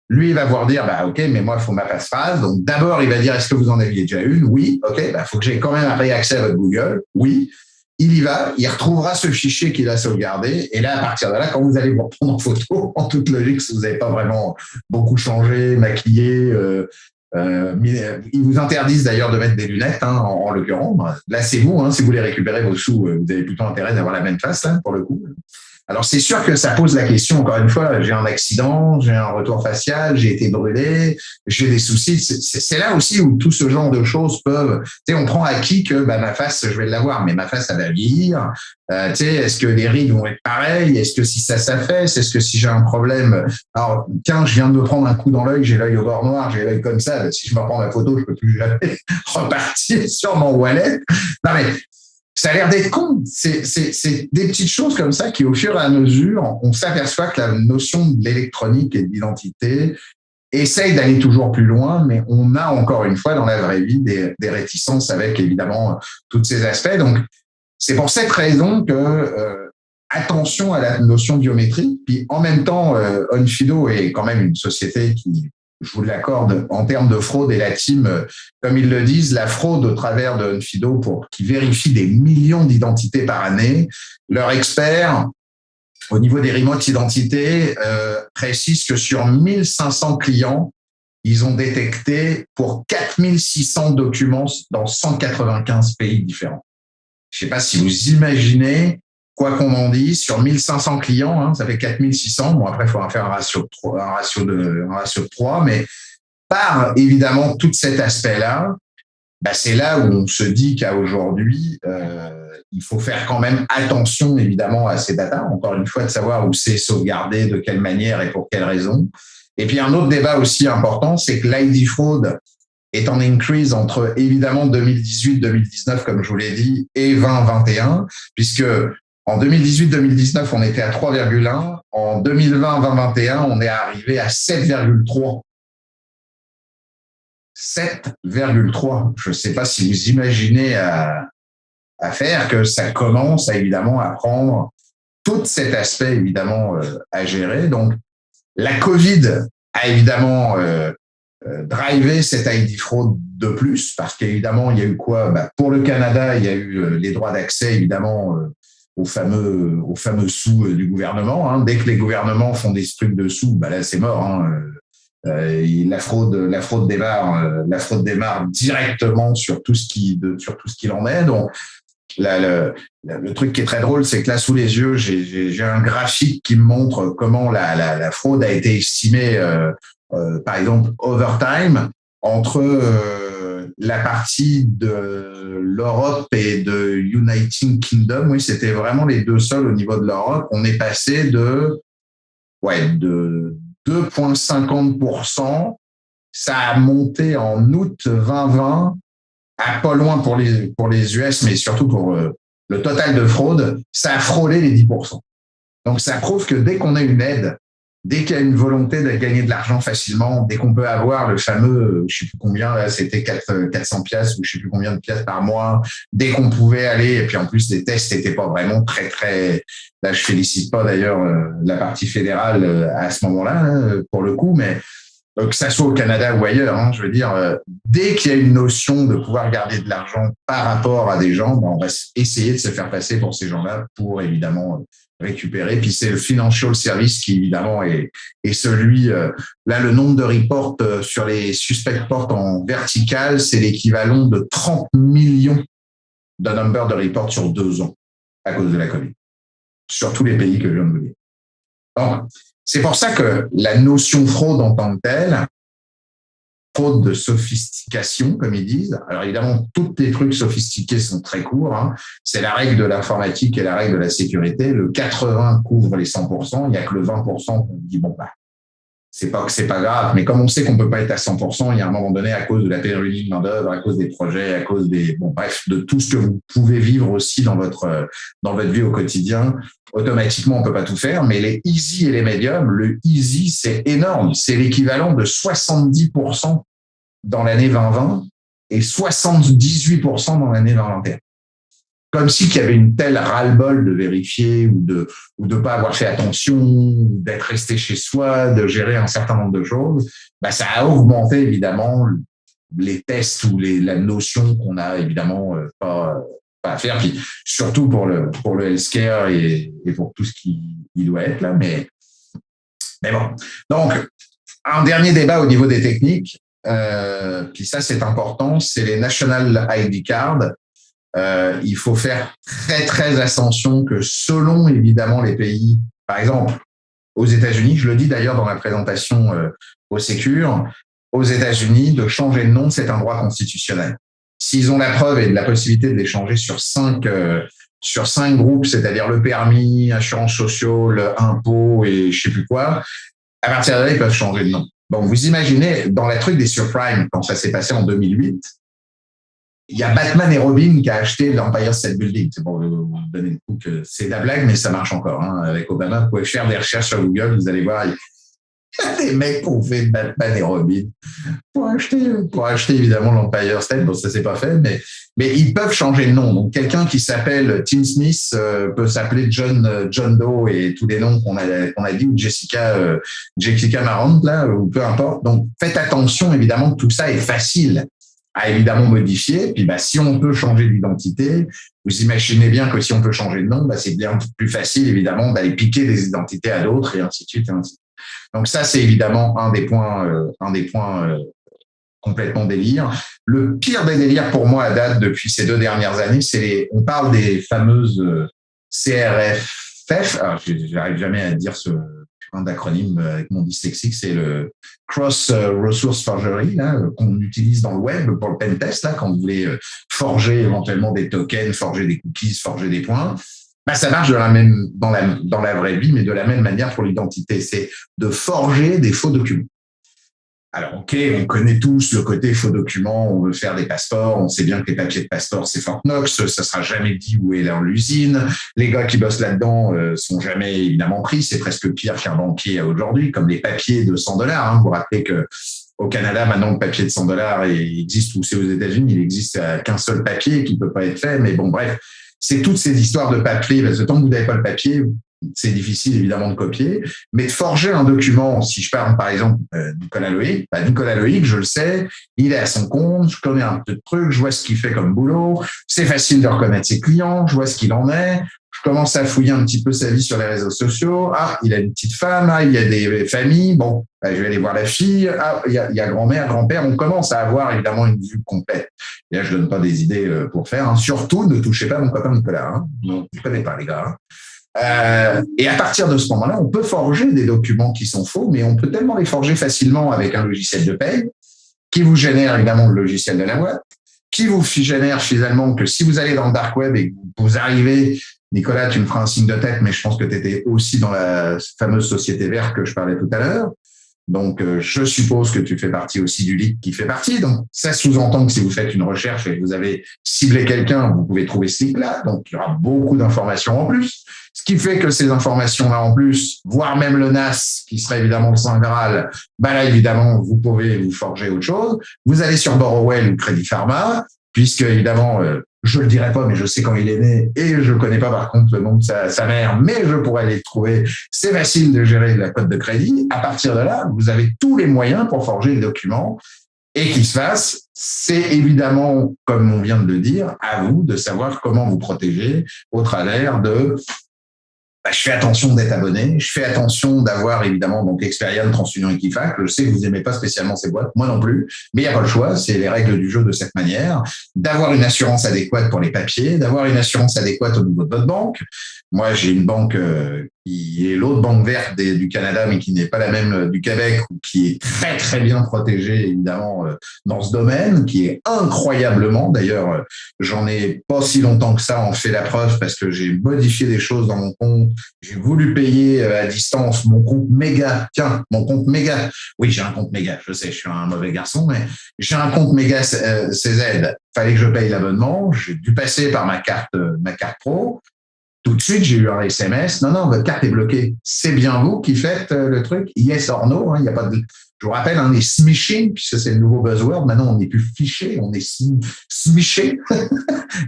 lui il va vous dire ok, mais moi il faut ma passe-phrase. Donc d'abord il va dire est-ce que vous en aviez déjà une? Oui, ok, faut que j'ai quand même après accès à votre Google. Oui, il y va, il retrouvera ce fichier qu'il a sauvegardé et là à partir de là, quand vous allez vous reprendre en photo, en toute logique, si vous n'avez pas vraiment beaucoup changé, maquillé, ils vous interdisent d'ailleurs de mettre des lunettes, en l'occurrence. Là, c'est vous, si vous voulez récupérer vos sous, vous avez plutôt intérêt d'avoir la même face, pour le coup. Alors, c'est sûr que ça pose la question, encore une fois, j'ai un accident, j'ai un retour facial, j'ai été brûlé, j'ai des soucis. C'est là aussi où tout ce genre de choses peuvent... Tu sais, on prend acquis que ma face, je vais l'avoir, mais ma face, elle va vieillir. Tu sais, est-ce que les rides vont être pareilles? Est-ce que si ça s'affaisse? Est-ce que si j'ai un problème... Alors, tiens, je viens de me prendre un coup dans l'œil, j'ai l'œil au bord noir, j'ai l'œil comme ça. Si je me prends ma photo, je peux plus jamais repartir sur mon wallet. Non, mais... ça a l'air d'être con. C'est des petites choses comme ça qui, au fur et à mesure, on s'aperçoit que la notion de l'électronique et de l'identité essaye d'aller toujours plus loin, mais on a encore une fois dans la vraie vie des réticences avec évidemment tous ces aspects. Donc, c'est pour cette raison que attention à la notion biométrique. Puis en même temps, Onfido est quand même une société qui, je vous l'accorde, en termes de fraude, et la team, comme ils le disent, la fraude au travers de Onfido qui vérifie des millions d'identités par année. Leur expert, au niveau des remote identités, précise que sur 1500 clients, ils ont détecté pour 4600 documents dans 195 pays différents. Je ne sais pas si vous imaginez, quoi qu'on en dise, sur 1500 clients, ça fait 4600. Bon, après, il faudra faire un ratio de 3, mais par, évidemment, tout cet aspect-là, c'est là où on se dit qu'à aujourd'hui, il faut faire quand même attention, évidemment, à ces datas. Encore une fois, de savoir où c'est sauvegardé, de quelle manière et pour quelles raisons. Et puis, un autre débat aussi important, c'est que l'ID fraud est en increase entre, évidemment, 2018, 2019, comme je vous l'ai dit, et 2021, puisque en 2018-2019, on était à 3,1. En 2020-2021, on est arrivé à 7,3. 7,3. Je ne sais pas si vous imaginez à faire que ça commence évidemment à prendre tout cet aspect évidemment à gérer. Donc, la Covid a évidemment drivé cette ID fraud de plus parce qu'évidemment, il y a eu quoi? Pour le Canada, il y a eu les droits d'accès évidemment aux fameux sous du gouvernement. Dès que les gouvernements font des trucs de sous, là c'est mort. La fraude démarre directement sur tout ce qu'il en est. Donc là, le truc qui est très drôle, c'est que là sous les yeux, j'ai un graphique qui me montre comment la fraude a été estimée, par exemple overtime entre la partie de l'Europe et de United Kingdom. Oui, c'était vraiment les deux seuls au niveau de l'Europe. On est passé de 2,50%. Ça a monté en août 2020 à pas loin pour les US, mais surtout pour le total de fraude, ça a frôlé les 10%. Donc, ça prouve que dès qu'on a une aide, dès qu'il y a une volonté de gagner de l'argent facilement, dès qu'on peut avoir le fameux, je sais plus combien, là, c'était 400 piastres ou je sais plus combien de piastres par mois, dès qu'on pouvait aller, et puis en plus, les tests n'étaient pas vraiment très, très, là, je félicite pas d'ailleurs la partie fédérale à ce moment-là, pour le coup, mais que ça soit au Canada ou ailleurs, je veux dire, dès qu'il y a une notion de pouvoir garder de l'argent par rapport à des gens, on va essayer de se faire passer pour ces gens-là pour évidemment récupérer. Puis c'est le financial service qui évidemment est celui, là le nombre de reports sur les suspect ports en vertical, c'est l'équivalent de 30 millions de number de reports sur 2 ans à cause de la Covid, sur tous les pays que je viens de vous dire. Donc, C'est pour ça que la notion fraude en tant que telle, fraude de sophistication, comme ils disent. Alors évidemment, tous les trucs sophistiqués sont très courts. Hein. C'est la règle de l'informatique et la règle de la sécurité. Le 80 couvre les 100%. Il n'y a que le 20% qu'on dit, bon, bah, c'est pas que c'est pas grave. Mais comme on sait qu'on peut pas être à 100%, il y a un moment donné, à cause de la pénurie de main-d'œuvre, à cause des projets, à cause de tout ce que vous pouvez vivre aussi dans votre vie au quotidien, automatiquement, on peut pas tout faire. Mais les easy et les medium, le easy, c'est énorme. C'est l'équivalent de 70% dans l'année 2020 et 78% dans l'année 2021. Comme si qu'il y avait une telle ras-le-bol de vérifier ou de pas avoir fait attention, d'être resté chez soi, de gérer un certain nombre de choses. Bah, ça a augmenté évidemment les tests ou la notion qu'on a évidemment pas à faire. Puis surtout pour le healthcare et pour tout ce qui doit être là. Mais bon. Donc un dernier débat au niveau des techniques. Puis ça c'est important, c'est les National ID Cards. Il faut faire très très attention que selon évidemment les pays, par exemple aux États-Unis, je le dis d'ailleurs dans la présentation au Sécure, aux États-Unis, de changer de nom, c'est un droit constitutionnel. S'ils ont la preuve et la possibilité de les changer sur cinq groupes, c'est-à-dire le permis, assurance sociale, impôt et je sais plus quoi, à partir de là, ils peuvent changer de nom. Donc, vous imaginez, dans la truc des subprimes, quand ça s'est passé en 2008, il y a Batman et Robin qui a acheté l'Empire State Building. C'est pour vous donner le coup que c'est de la blague, mais ça marche encore. Hein. Avec Obama, vous pouvez faire des recherches sur Google, vous allez voir, il y a des mecs qui ont fait Batman et Robin pour acheter évidemment l'Empire State. Bon, ça s'est pas fait, mais ils peuvent changer de nom. Donc, quelqu'un qui s'appelle Tim Smith peut s'appeler John Doe et tous les noms qu'on a dit, ou Jessica Marant, là, ou peu importe. Donc, faites attention, évidemment, que tout ça est facile à évidemment modifier. Puis si on peut changer d'identité, vous imaginez bien que si on peut changer de nom, c'est bien plus facile évidemment d'aller piquer des identités à d'autres et ainsi de suite et ainsi de suite. Donc ça c'est évidemment un des points complètement délire. Le pire des délires pour moi à date depuis ces 2 dernières années, on parle des fameuses CRFF. Alors j'arrive jamais à dire un d'acronyme avec mon dyslexique, c'est le Cross Resource Forgery là, qu'on utilise dans le web pour le pentest, là, quand vous voulez forger éventuellement des tokens, forger des cookies, forger des points. Ça marche dans la vraie vie, mais de la même manière pour l'identité. C'est de forger des faux documents. Alors, ok, on connaît tous le côté faux document, on veut faire des passeports, on sait bien que les papiers de passeport, c'est Fort Knox, ça sera jamais dit où est l'usine. Les gars qui bossent là-dedans sont jamais évidemment pris, c'est presque pire qu'un banquier aujourd'hui, comme les papiers de $100. Hein. Vous vous rappelez que au Canada, maintenant, le papier de $100 il existe, ou c'est aux États-Unis, il existe qu'un seul papier qui peut pas être fait, mais bon, bref, c'est toutes ces histoires de papier, parce que tant que vous n'avez pas le papier, c'est difficile évidemment de copier, mais de forger un document, si je parle par exemple Nicolas Loïc, je le sais, il est à son compte, je connais un peu de trucs, je vois ce qu'il fait comme boulot, c'est facile de reconnaître ses clients, je vois ce qu'il en est, je commence à fouiller un petit peu sa vie sur les réseaux sociaux, il a une petite femme, il y a des familles, je vais aller voir la fille, il y a grand-mère, grand-père, on commence à avoir évidemment une vue complète. Et là, je donne pas des idées pour faire, hein. Surtout, ne touchez pas mon copain Nicolas, hein. Non, je connais pas les gars, hein. Et à partir de ce moment-là, on peut forger des documents qui sont faux, mais on peut tellement les forger facilement avec un logiciel de paye qui vous génère évidemment le logiciel de la boîte, qui vous génère finalement que si vous allez dans le dark web et que vous arrivez, Nicolas, tu me feras un signe de tête, mais je pense que tu étais aussi dans la fameuse société verte que je parlais tout à l'heure. Donc, je suppose que tu fais partie aussi du leak qui fait partie. Donc, ça sous-entend que si vous faites une recherche et que vous avez ciblé quelqu'un, vous pouvez trouver ce leak-là. Donc, il y aura beaucoup d'informations en plus. Ce qui fait que ces informations-là en plus, voire même le NAS, qui serait évidemment le Saint Graal, là, évidemment, vous pouvez vous forger autre chose. Vous allez sur Borrowell ou Crédit Pharma, puisque, évidemment, je le dirai pas, mais je sais quand il est né et je connais pas par contre le nom de sa mère, mais je pourrais aller le trouver. C'est facile de gérer la cote de crédit. À partir de là, vous avez tous les moyens pour forger les documents et qu'il se fasse. C'est évidemment, comme on vient de le dire, à vous de savoir comment vous protéger au travers de je fais attention d'être abonné, je fais attention d'avoir évidemment donc Experian, TransUnion, Equifax. Je sais que vous aimez pas spécialement ces boîtes, moi non plus, mais il n'y a pas le choix, c'est les règles du jeu de cette manière. D'avoir une assurance adéquate pour les papiers, d'avoir une assurance adéquate au niveau de votre banque. Moi, j'ai une banque qui est l'autre banque verte du Canada, mais qui n'est pas la même du Québec, qui est très très bien protégée évidemment dans ce domaine, qui est incroyablement, d'ailleurs, j'en ai pas si longtemps que ça en fait la preuve parce que j'ai modifié des choses dans mon compte, j'ai voulu payer à distance mon compte méga, tiens, mon compte méga, oui j'ai un compte méga, je sais, je suis un mauvais garçon, mais j'ai un compte méga CZ, fallait que je paye l'abonnement, j'ai dû passer par ma carte pro. Tout de suite, j'ai eu un SMS. Non, votre carte est bloquée. C'est bien vous qui faites le truc. Yes or no. Il y a pas de. Je vous rappelle, on est smishing, puisque c'est le nouveau buzzword. Maintenant, on n'est plus fiché, on est smishé.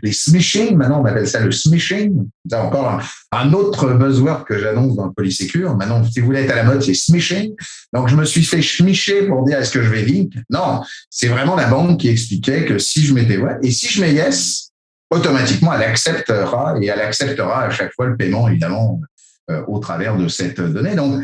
Les smishing, maintenant, on appelle ça le smishing. C'est encore un autre buzzword que j'annonce dans le Polysécure. Maintenant, si vous voulez être à la mode, c'est smishing. Donc, je me suis fait smicher pour dire est-ce que je vais link. Non, c'est vraiment la banque qui expliquait que si je mettais ouais, et si je mets yes, automatiquement, elle acceptera et elle acceptera à chaque fois le paiement, évidemment, au travers de cette donnée. Donc,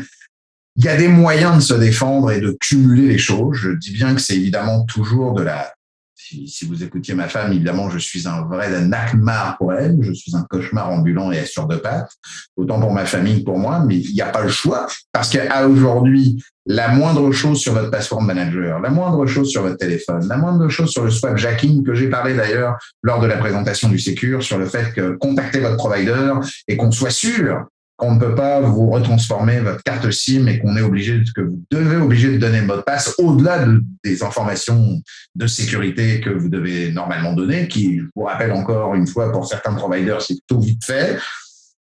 il y a des moyens de se défendre et de cumuler les choses. Je dis bien que c'est évidemment toujours de la... Si vous écoutiez ma femme, évidemment, je suis un vrai nakmar pour elle. Je suis un cauchemar ambulant et assure de pattes. Autant pour ma famille que pour moi, mais il n'y a pas le choix. Parce qu'à aujourd'hui, la moindre chose sur votre password manager, la moindre chose sur votre téléphone, la moindre chose sur le swap jacking, que j'ai parlé d'ailleurs lors de la présentation du Secure, sur le fait que contactez votre provider et qu'on soit sûr qu'on ne peut pas vous retransformer votre carte SIM et qu'on est obligé, que vous devez obliger de donner le mot de passe au-delà des informations de sécurité que vous devez normalement donner, qui, je vous rappelle encore une fois, pour certains providers, c'est plutôt vite fait.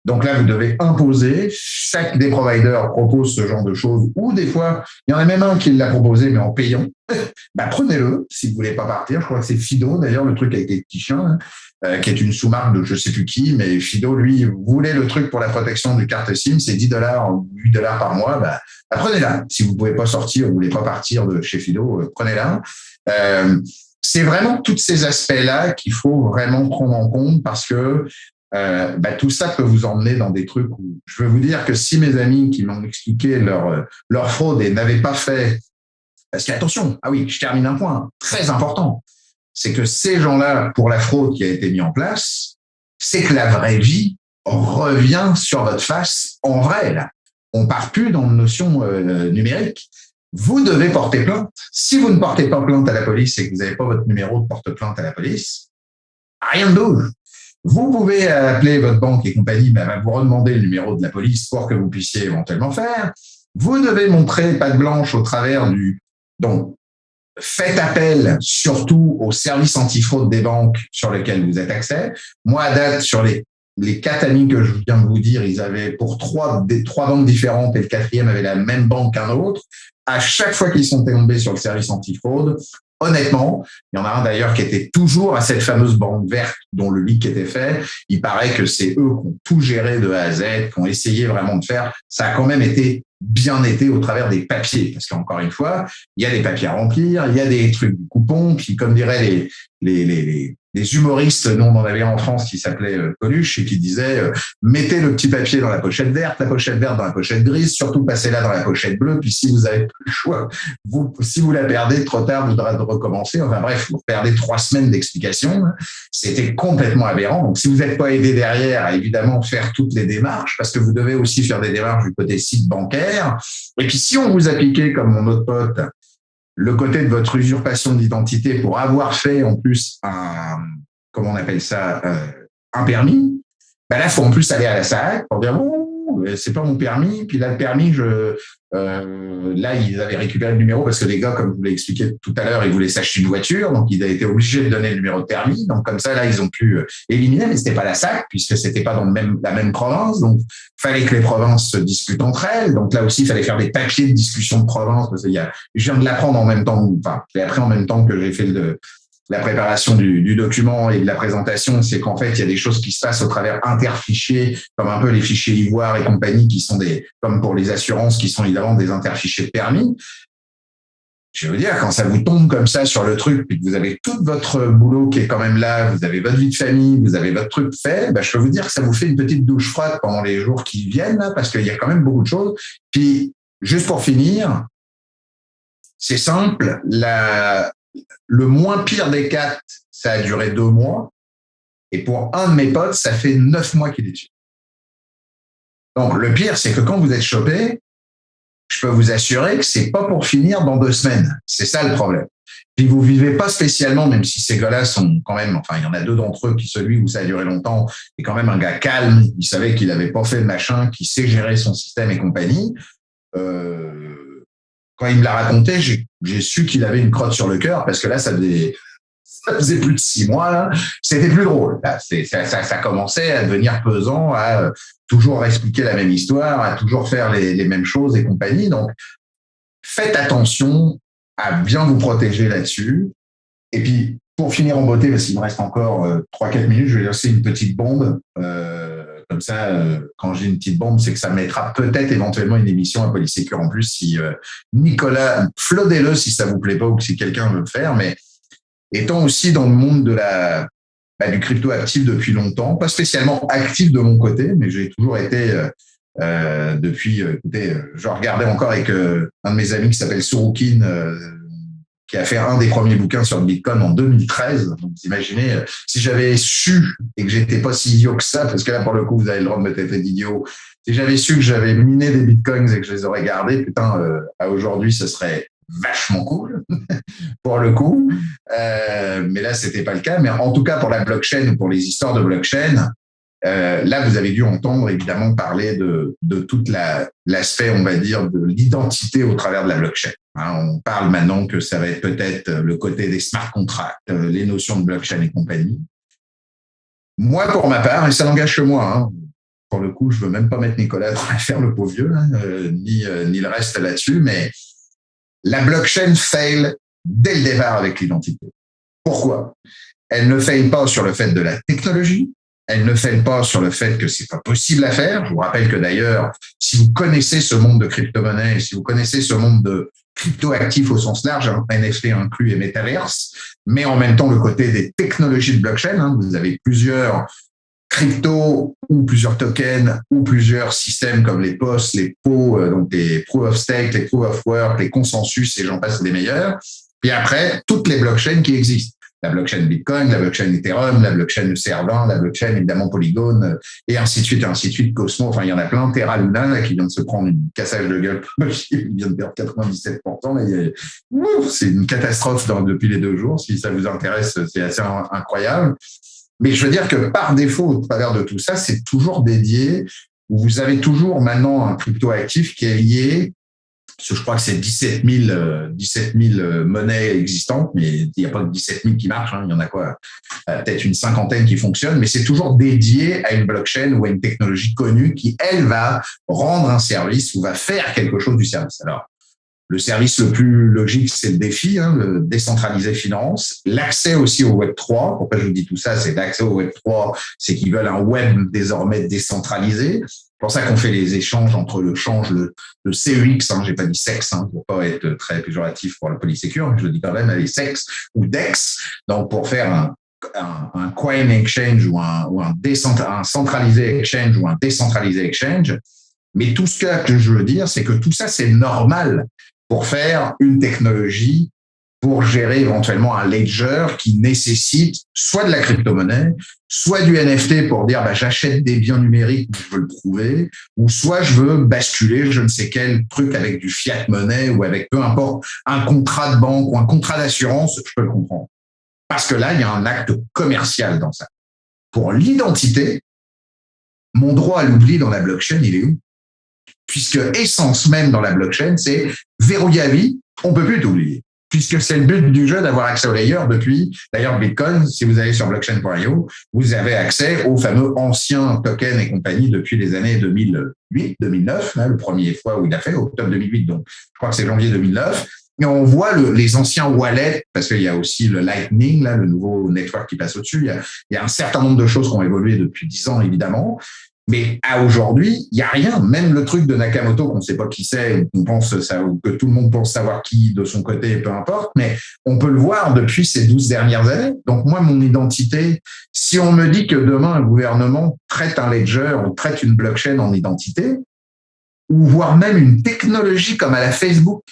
Donc là, vous devez imposer. Chaque des providers propose ce genre de choses, ou des fois, il y en a même un qui l'a proposé, mais en payant. Prenez-le si vous voulez pas partir. Je crois que c'est Fido, d'ailleurs, le truc avec les petits chiens, qui est une sous-marque de je sais plus qui, mais Fido, lui, voulait le truc pour la protection du carte SIM, c'est $10 ou $8 par mois. Prenez-la. Si vous pouvez pas sortir, vous voulez pas partir de chez Fido, prenez-la. C'est vraiment tous ces aspects-là qu'il faut vraiment prendre en compte parce que tout ça peut vous emmener dans des trucs où je veux vous dire que si mes amis qui m'ont expliqué leur fraude et n'avaient pas fait, parce qu'attention, oui, je termine un point très important, c'est que ces gens-là, pour la fraude qui a été mise en place, c'est que la vraie vie revient sur votre face en vrai, là. On part plus dans une notion numérique. Vous devez porter plainte. Si vous ne portez pas plainte à la police et que vous n'avez pas votre numéro de porte-plainte à la police, rien ne bouge. Vous pouvez appeler votre banque et compagnie, vous redemander le numéro de la police pour que vous puissiez éventuellement faire. Vous devez montrer patte blanche au travers donc, faites appel surtout aux services antifraude des banques sur lesquels vous êtes accès. Moi, à date, sur les 4 amis que je viens de vous dire, ils avaient pour 3 banques différentes et le 4e avait la même banque qu'un autre. À chaque fois qu'ils sont tombés sur le service antifraude, honnêtement, il y en a un d'ailleurs qui était toujours à cette fameuse banque verte dont le leak était fait. Il paraît que c'est eux qui ont tout géré de A à Z, qui ont essayé vraiment de faire. Ça a quand même été bien été au travers des papiers. Parce qu'encore une fois, il y a des papiers à remplir, il y a des trucs de coupons, puis comme diraient les humoristes, nous on en avait en France qui s'appelait Coluche et qui disait mettez le petit papier dans la pochette verte dans la pochette grise, surtout passez-la dans la pochette bleue, puis si vous avez plus le choix, si vous la perdez trop tard, vous devrez recommencer. Enfin bref, vous perdez 3 semaines d'explication. C'était complètement aberrant. Donc si vous n'êtes pas aidé derrière à évidemment faire toutes les démarches, parce que vous devez aussi faire des démarches du côté site bancaire, et puis si on vous appliquait comme mon autre pote, le côté de votre usurpation d'identité pour avoir fait en plus comment on appelle ça, un permis, là, il faut en plus aller à la SAC pour dire c'est pas mon permis. Puis là, le permis, là, ils avaient récupéré le numéro parce que les gars, comme je vous l'ai expliqué tout à l'heure, ils voulaient s'acheter une voiture, donc ils avaient été obligés de donner le numéro de permis. Donc comme ça, là, ils ont pu éliminer, mais c'était pas la SAC puisque c'était pas dans la même province. Donc fallait que les provinces se discutent entre elles. Donc là aussi, il fallait faire des papiers de discussion de province. Parce que je viens de l'apprendre en même temps, je l'ai appris en même temps que j'ai fait la préparation du document et de la présentation, c'est qu'en fait, il y a des choses qui se passent au travers interfichiers, comme un peu les fichiers Ivoire et compagnie, qui sont comme pour les assurances, qui sont évidemment des interfichiers de permis. Je veux dire, quand ça vous tombe comme ça sur le truc, puis que vous avez tout votre boulot qui est quand même là, vous avez votre vie de famille, vous avez votre truc fait, je peux vous dire que ça vous fait une petite douche froide pendant les jours qui viennent, là, parce qu'il y a quand même beaucoup de choses. Puis, juste pour finir, c'est simple, le moins pire des 4, ça a duré 2 mois. Et pour un de mes potes, ça fait 9 mois qu'il est dessus. Donc, le pire, c'est que quand vous êtes chopé, je peux vous assurer que c'est pas pour finir dans 2 semaines. C'est ça le problème. Puis vous vivez pas spécialement, même si ces gars-là sont quand même, enfin, il y en a 2 d'entre eux qui, celui où ça a duré longtemps, est quand même un gars calme. Il savait qu'il avait pas fait le machin, qu'il sait gérer son système et compagnie. Quand il me l'a raconté, j'ai su qu'il avait une crotte sur le cœur parce que là, ça faisait plus de 6 mois, là. C'était plus drôle. Là, ça commençait à devenir pesant, à toujours expliquer la même histoire, à toujours faire les mêmes choses et compagnie. Donc, faites attention à bien vous protéger là-dessus. Et puis, pour finir en beauté, parce qu'il me reste encore 3-4 minutes, je vais lancer une petite bombe. Comme ça, quand j'ai une petite bombe, c'est que ça mettra peut-être éventuellement une émission à Polysécure en plus. Si Nicolas, flodez-le si ça vous plaît pas ou si quelqu'un veut le faire. Mais étant aussi dans le monde de du crypto actif depuis longtemps, pas spécialement actif de mon côté, mais j'ai toujours été depuis, écoutez, je regardais encore avec un de mes amis qui s'appelle Sorokin, qui a fait un des premiers bouquins sur le Bitcoin en 2013. Donc, vous imaginez, si j'avais su et que j'étais pas si idiot que ça, parce que là, pour le coup, vous avez le droit de me traiter d'idiot, si j'avais su que j'avais miné des Bitcoins et que je les aurais gardés, putain, à aujourd'hui, ce serait vachement cool, pour le coup. Mais là, c'était pas le cas. Mais en tout cas, pour la blockchain ou pour les histoires de blockchain, là, vous avez dû entendre évidemment parler de toute l'aspect, on va dire, de l'identité au travers de la blockchain. Hein, on parle maintenant que ça va être peut-être le côté des smart contracts, les notions de blockchain et compagnie. Moi, pour ma part, et ça n'engage que moi, hein, pour le coup, je veux même pas mettre Nicolas à faire le pauvre vieux, hein, ni le reste là-dessus, mais la blockchain fail dès le départ avec l'identité. Pourquoi? Elle ne fail pas sur le fait de la technologie. Elle ne fail pas sur le fait que c'est pas possible à faire. Je vous rappelle que d'ailleurs, si vous connaissez ce monde de crypto-monnaie, si vous connaissez ce monde de crypto-actifs au sens large, NFT inclus et Metaverse, mais en même temps le côté des technologies de blockchain, hein, vous avez plusieurs crypto ou plusieurs tokens ou plusieurs systèmes comme les POS, les PO, donc les Proof of Stake, les Proof of Work, les consensus et j'en passe des meilleurs. Puis après, toutes les blockchains qui existent. La blockchain Bitcoin, la blockchain Ethereum, la blockchain ERC20, la blockchain évidemment Polygon, et ainsi de suite, Cosmos. Enfin, il y en a plein. Terra Luna, là, qui vient de se prendre une cassage de gueule. Il vient de perdre 97%. Mais c'est une catastrophe depuis les 2 jours. Si ça vous intéresse, c'est assez incroyable. Mais je veux dire que par défaut, au travers de tout ça, c'est toujours dédié. Vous avez toujours maintenant un crypto actif qui est lié. Je crois que c'est 17 000 monnaies existantes, mais il n'y a pas que 17 000 qui marchent. Hein. Il y en a quoi, peut-être une 50aine qui fonctionnent, mais c'est toujours dédié à une blockchain ou à une technologie connue qui, elle, va rendre un service ou va faire quelque chose du service. Alors, le service le plus logique, c'est le DeFi, hein, le décentralisé finance. L'accès aussi au Web3. Pourquoi je vous dis tout ça? C'est l'accès au Web3, c'est qu'ils veulent un web désormais décentralisé. C'est pour ça qu'on fait les échanges entre le CEX, hein, j'ai pas dit sexe, hein, pour pas être très péjoratif pour la Polysécure, je le dis quand même, les sex ou DEX. Donc, pour faire un coin exchange ou un centralisé exchange ou un décentralisé exchange. Mais tout ce que je veux dire, c'est que tout ça, c'est normal pour faire une technologie, pour gérer éventuellement un ledger qui nécessite soit de la crypto-monnaie, soit du NFT pour dire j'achète des biens numériques, je veux le prouver, ou soit je veux basculer je ne sais quel truc avec du fiat monnaie ou avec peu importe un contrat de banque ou un contrat d'assurance, je peux le comprendre. Parce que là, il y a un acte commercial dans ça. Pour l'identité, mon droit à l'oubli dans la blockchain, il est où? Puisque essence même dans la blockchain, c'est verrouillé à vie, on peut plus t'oublier. Puisque c'est le but du jeu d'avoir accès au layer depuis, d'ailleurs, Bitcoin, si vous allez sur blockchain.io, vous avez accès aux fameux anciens tokens et compagnie depuis les années 2008, 2009, hein, le premier fois où il a fait, octobre 2008, donc je crois que c'est janvier 2009. Et on voit les anciens wallets, parce qu'il y a aussi le Lightning, là, le nouveau network qui passe au-dessus. Il y a un certain nombre de choses qui ont évolué depuis 10 ans, évidemment. Mais à aujourd'hui, il n'y a rien. Même le truc de Nakamoto, qu'on ne sait pas qui c'est, ou que tout le monde pense savoir qui de son côté, peu importe, mais on peut le voir depuis ces 12 dernières années. Donc moi, mon identité, si on me dit que demain, un gouvernement traite un ledger ou traite une blockchain en identité, ou voire même une technologie comme à la Facebook,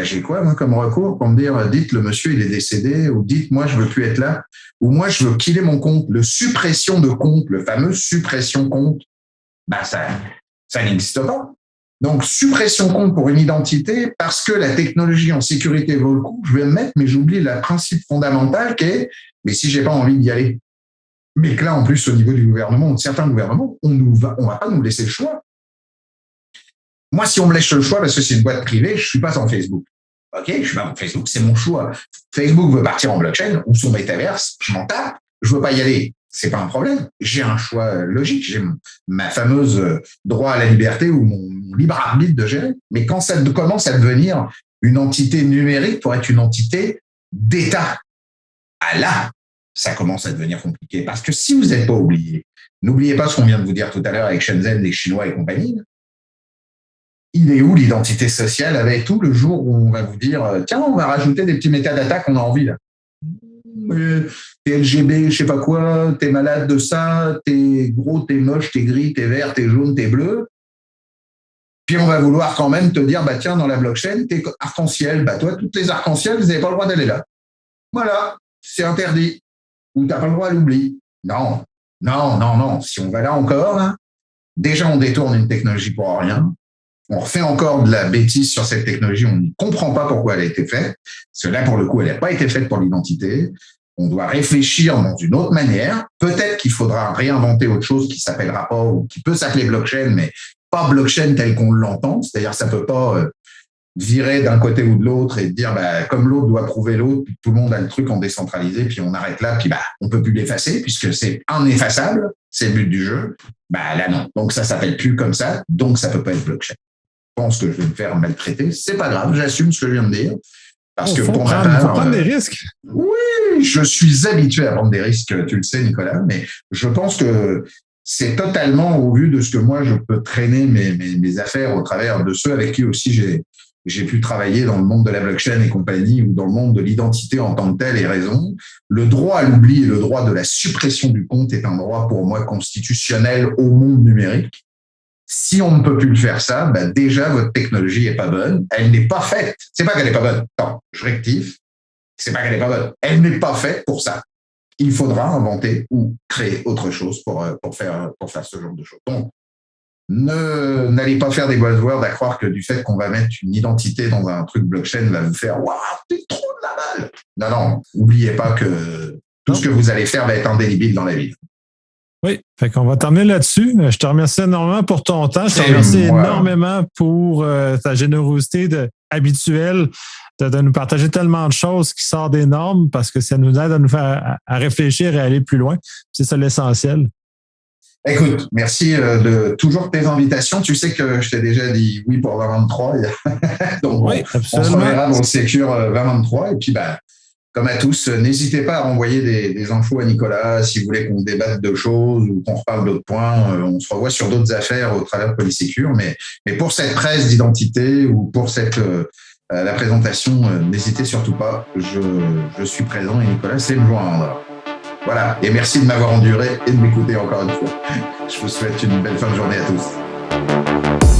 j'ai quoi, moi, comme recours pour me dire, dites, le monsieur, il est décédé, ou dites, moi, je veux plus être là, ou moi, je veux killer mon compte, le suppression de compte, le fameux suppression compte, Ça n'existe pas. Donc, suppression compte pour une identité, parce que la technologie en sécurité vaut le coup, je vais me mettre, mais j'oublie le principe fondamental qui est, mais si j'ai pas envie d'y aller. Mais que là, en plus, au niveau du gouvernement, de certains gouvernements, on va pas nous laisser le choix. Moi, si on me laisse le choix, parce que c'est une boîte privée, je suis pas sur Facebook. OK, je suis pas sur Facebook, c'est mon choix. Facebook veut partir en blockchain ou son métaverse, je m'en tape, je veux pas y aller. C'est pas un problème. J'ai un choix logique, j'ai ma fameuse droit à la liberté ou mon libre arbitre de gérer. Mais quand ça commence à devenir une entité numérique pour être une entité d'État, ah là, ça commence à devenir compliqué. Parce que si vous n'êtes pas oublié, n'oubliez pas ce qu'on vient de vous dire tout à l'heure avec Shenzhen, les Chinois et compagnie. Il est où l'identité sociale avec tout le jour où on va vous dire tiens, on va rajouter des petits métadatas qu'on a envie là. T'es LGB, je sais pas quoi, t'es malade de ça, t'es gros, t'es moche, t'es gris, t'es vert, t'es jaune, t'es bleu. Puis on va vouloir quand même te dire bah tiens, dans la blockchain, t'es arc-en-ciel. Bah toi, toutes les arc-en-ciel, vous n'avez pas le droit d'aller là. Voilà, c'est interdit. Ou t'as pas le droit à l'oubli. Non, non, non, non. Si on va là encore, là, déjà on détourne une technologie pour rien. On refait encore de la bêtise sur cette technologie, on ne comprend pas pourquoi elle a été faite. Parce que là, pour le coup, elle n'a pas été faite pour l'identité. On doit réfléchir dans une autre manière. Peut-être qu'il faudra réinventer autre chose qui s'appellera pas, ou qui peut s'appeler blockchain, mais pas blockchain tel qu'on l'entend. C'est-à-dire, ça peut pas virer d'un côté ou de l'autre et dire, bah, comme l'autre doit prouver l'autre, puis tout le monde a le truc en décentralisé, puis on arrête là, puis bah, on peut plus l'effacer puisque c'est ineffaçable. C'est le but du jeu. Bah, là, non. Donc, ça s'appelle plus comme ça. Donc, ça peut pas être blockchain. Je pense que je vais me faire maltraiter. C'est pas grave, j'assume ce que je viens de dire. Parce que pour ma part, faut prendre des risques. Oui, je suis habitué à prendre des risques, tu le sais, Nicolas, mais je pense que c'est totalement au vu de ce que moi, je peux traîner mes affaires au travers de ceux avec qui aussi j'ai pu travailler dans le monde de la blockchain et compagnie ou dans le monde de l'identité en tant que telle et raison. Le droit à l'oubli et le droit de la suppression du compte est un droit pour moi constitutionnel au monde numérique. Si on ne peut plus le faire ça, bah déjà, votre technologie est pas bonne. Elle n'est pas faite. C'est pas qu'elle est pas bonne. Attends, je rectifie. C'est pas qu'elle est pas bonne. Elle n'est pas faite pour ça. Il faudra inventer ou créer autre chose pour faire ce genre de choses. Donc, n'allez pas faire des buzzwords à croire que du fait qu'on va mettre une identité dans un truc blockchain va vous faire « Waouh, t'es trop de la balle !» Non, non, n'oubliez pas que tout ce que vous allez faire va être indélébile dans la vie. Oui, fait qu'on va terminer là-dessus. Je te remercie énormément pour ton temps. Je te remercie énormément pour ta générosité habituelle de nous partager tellement de choses qui sortent des normes parce que ça nous aide à nous faire à réfléchir et à aller plus loin. C'est ça l'essentiel. Écoute, merci de toujours tes invitations. Tu sais que je t'ai déjà dit oui pour 2023. Donc, oui, on se reverra dans le Secure 2023. Et puis, bah, comme à tous, n'hésitez pas à renvoyer des infos à Nicolas si vous voulez qu'on débatte de choses ou qu'on reparle d'autres points. On se revoit sur d'autres affaires au travers de Polysecure. Mais pour cette presse d'identité ou pour la présentation, n'hésitez surtout pas. Je suis présent et Nicolas sait me joindre. Voilà. Et merci de m'avoir enduré et de m'écouter encore une fois. Je vous souhaite une belle fin de journée à tous.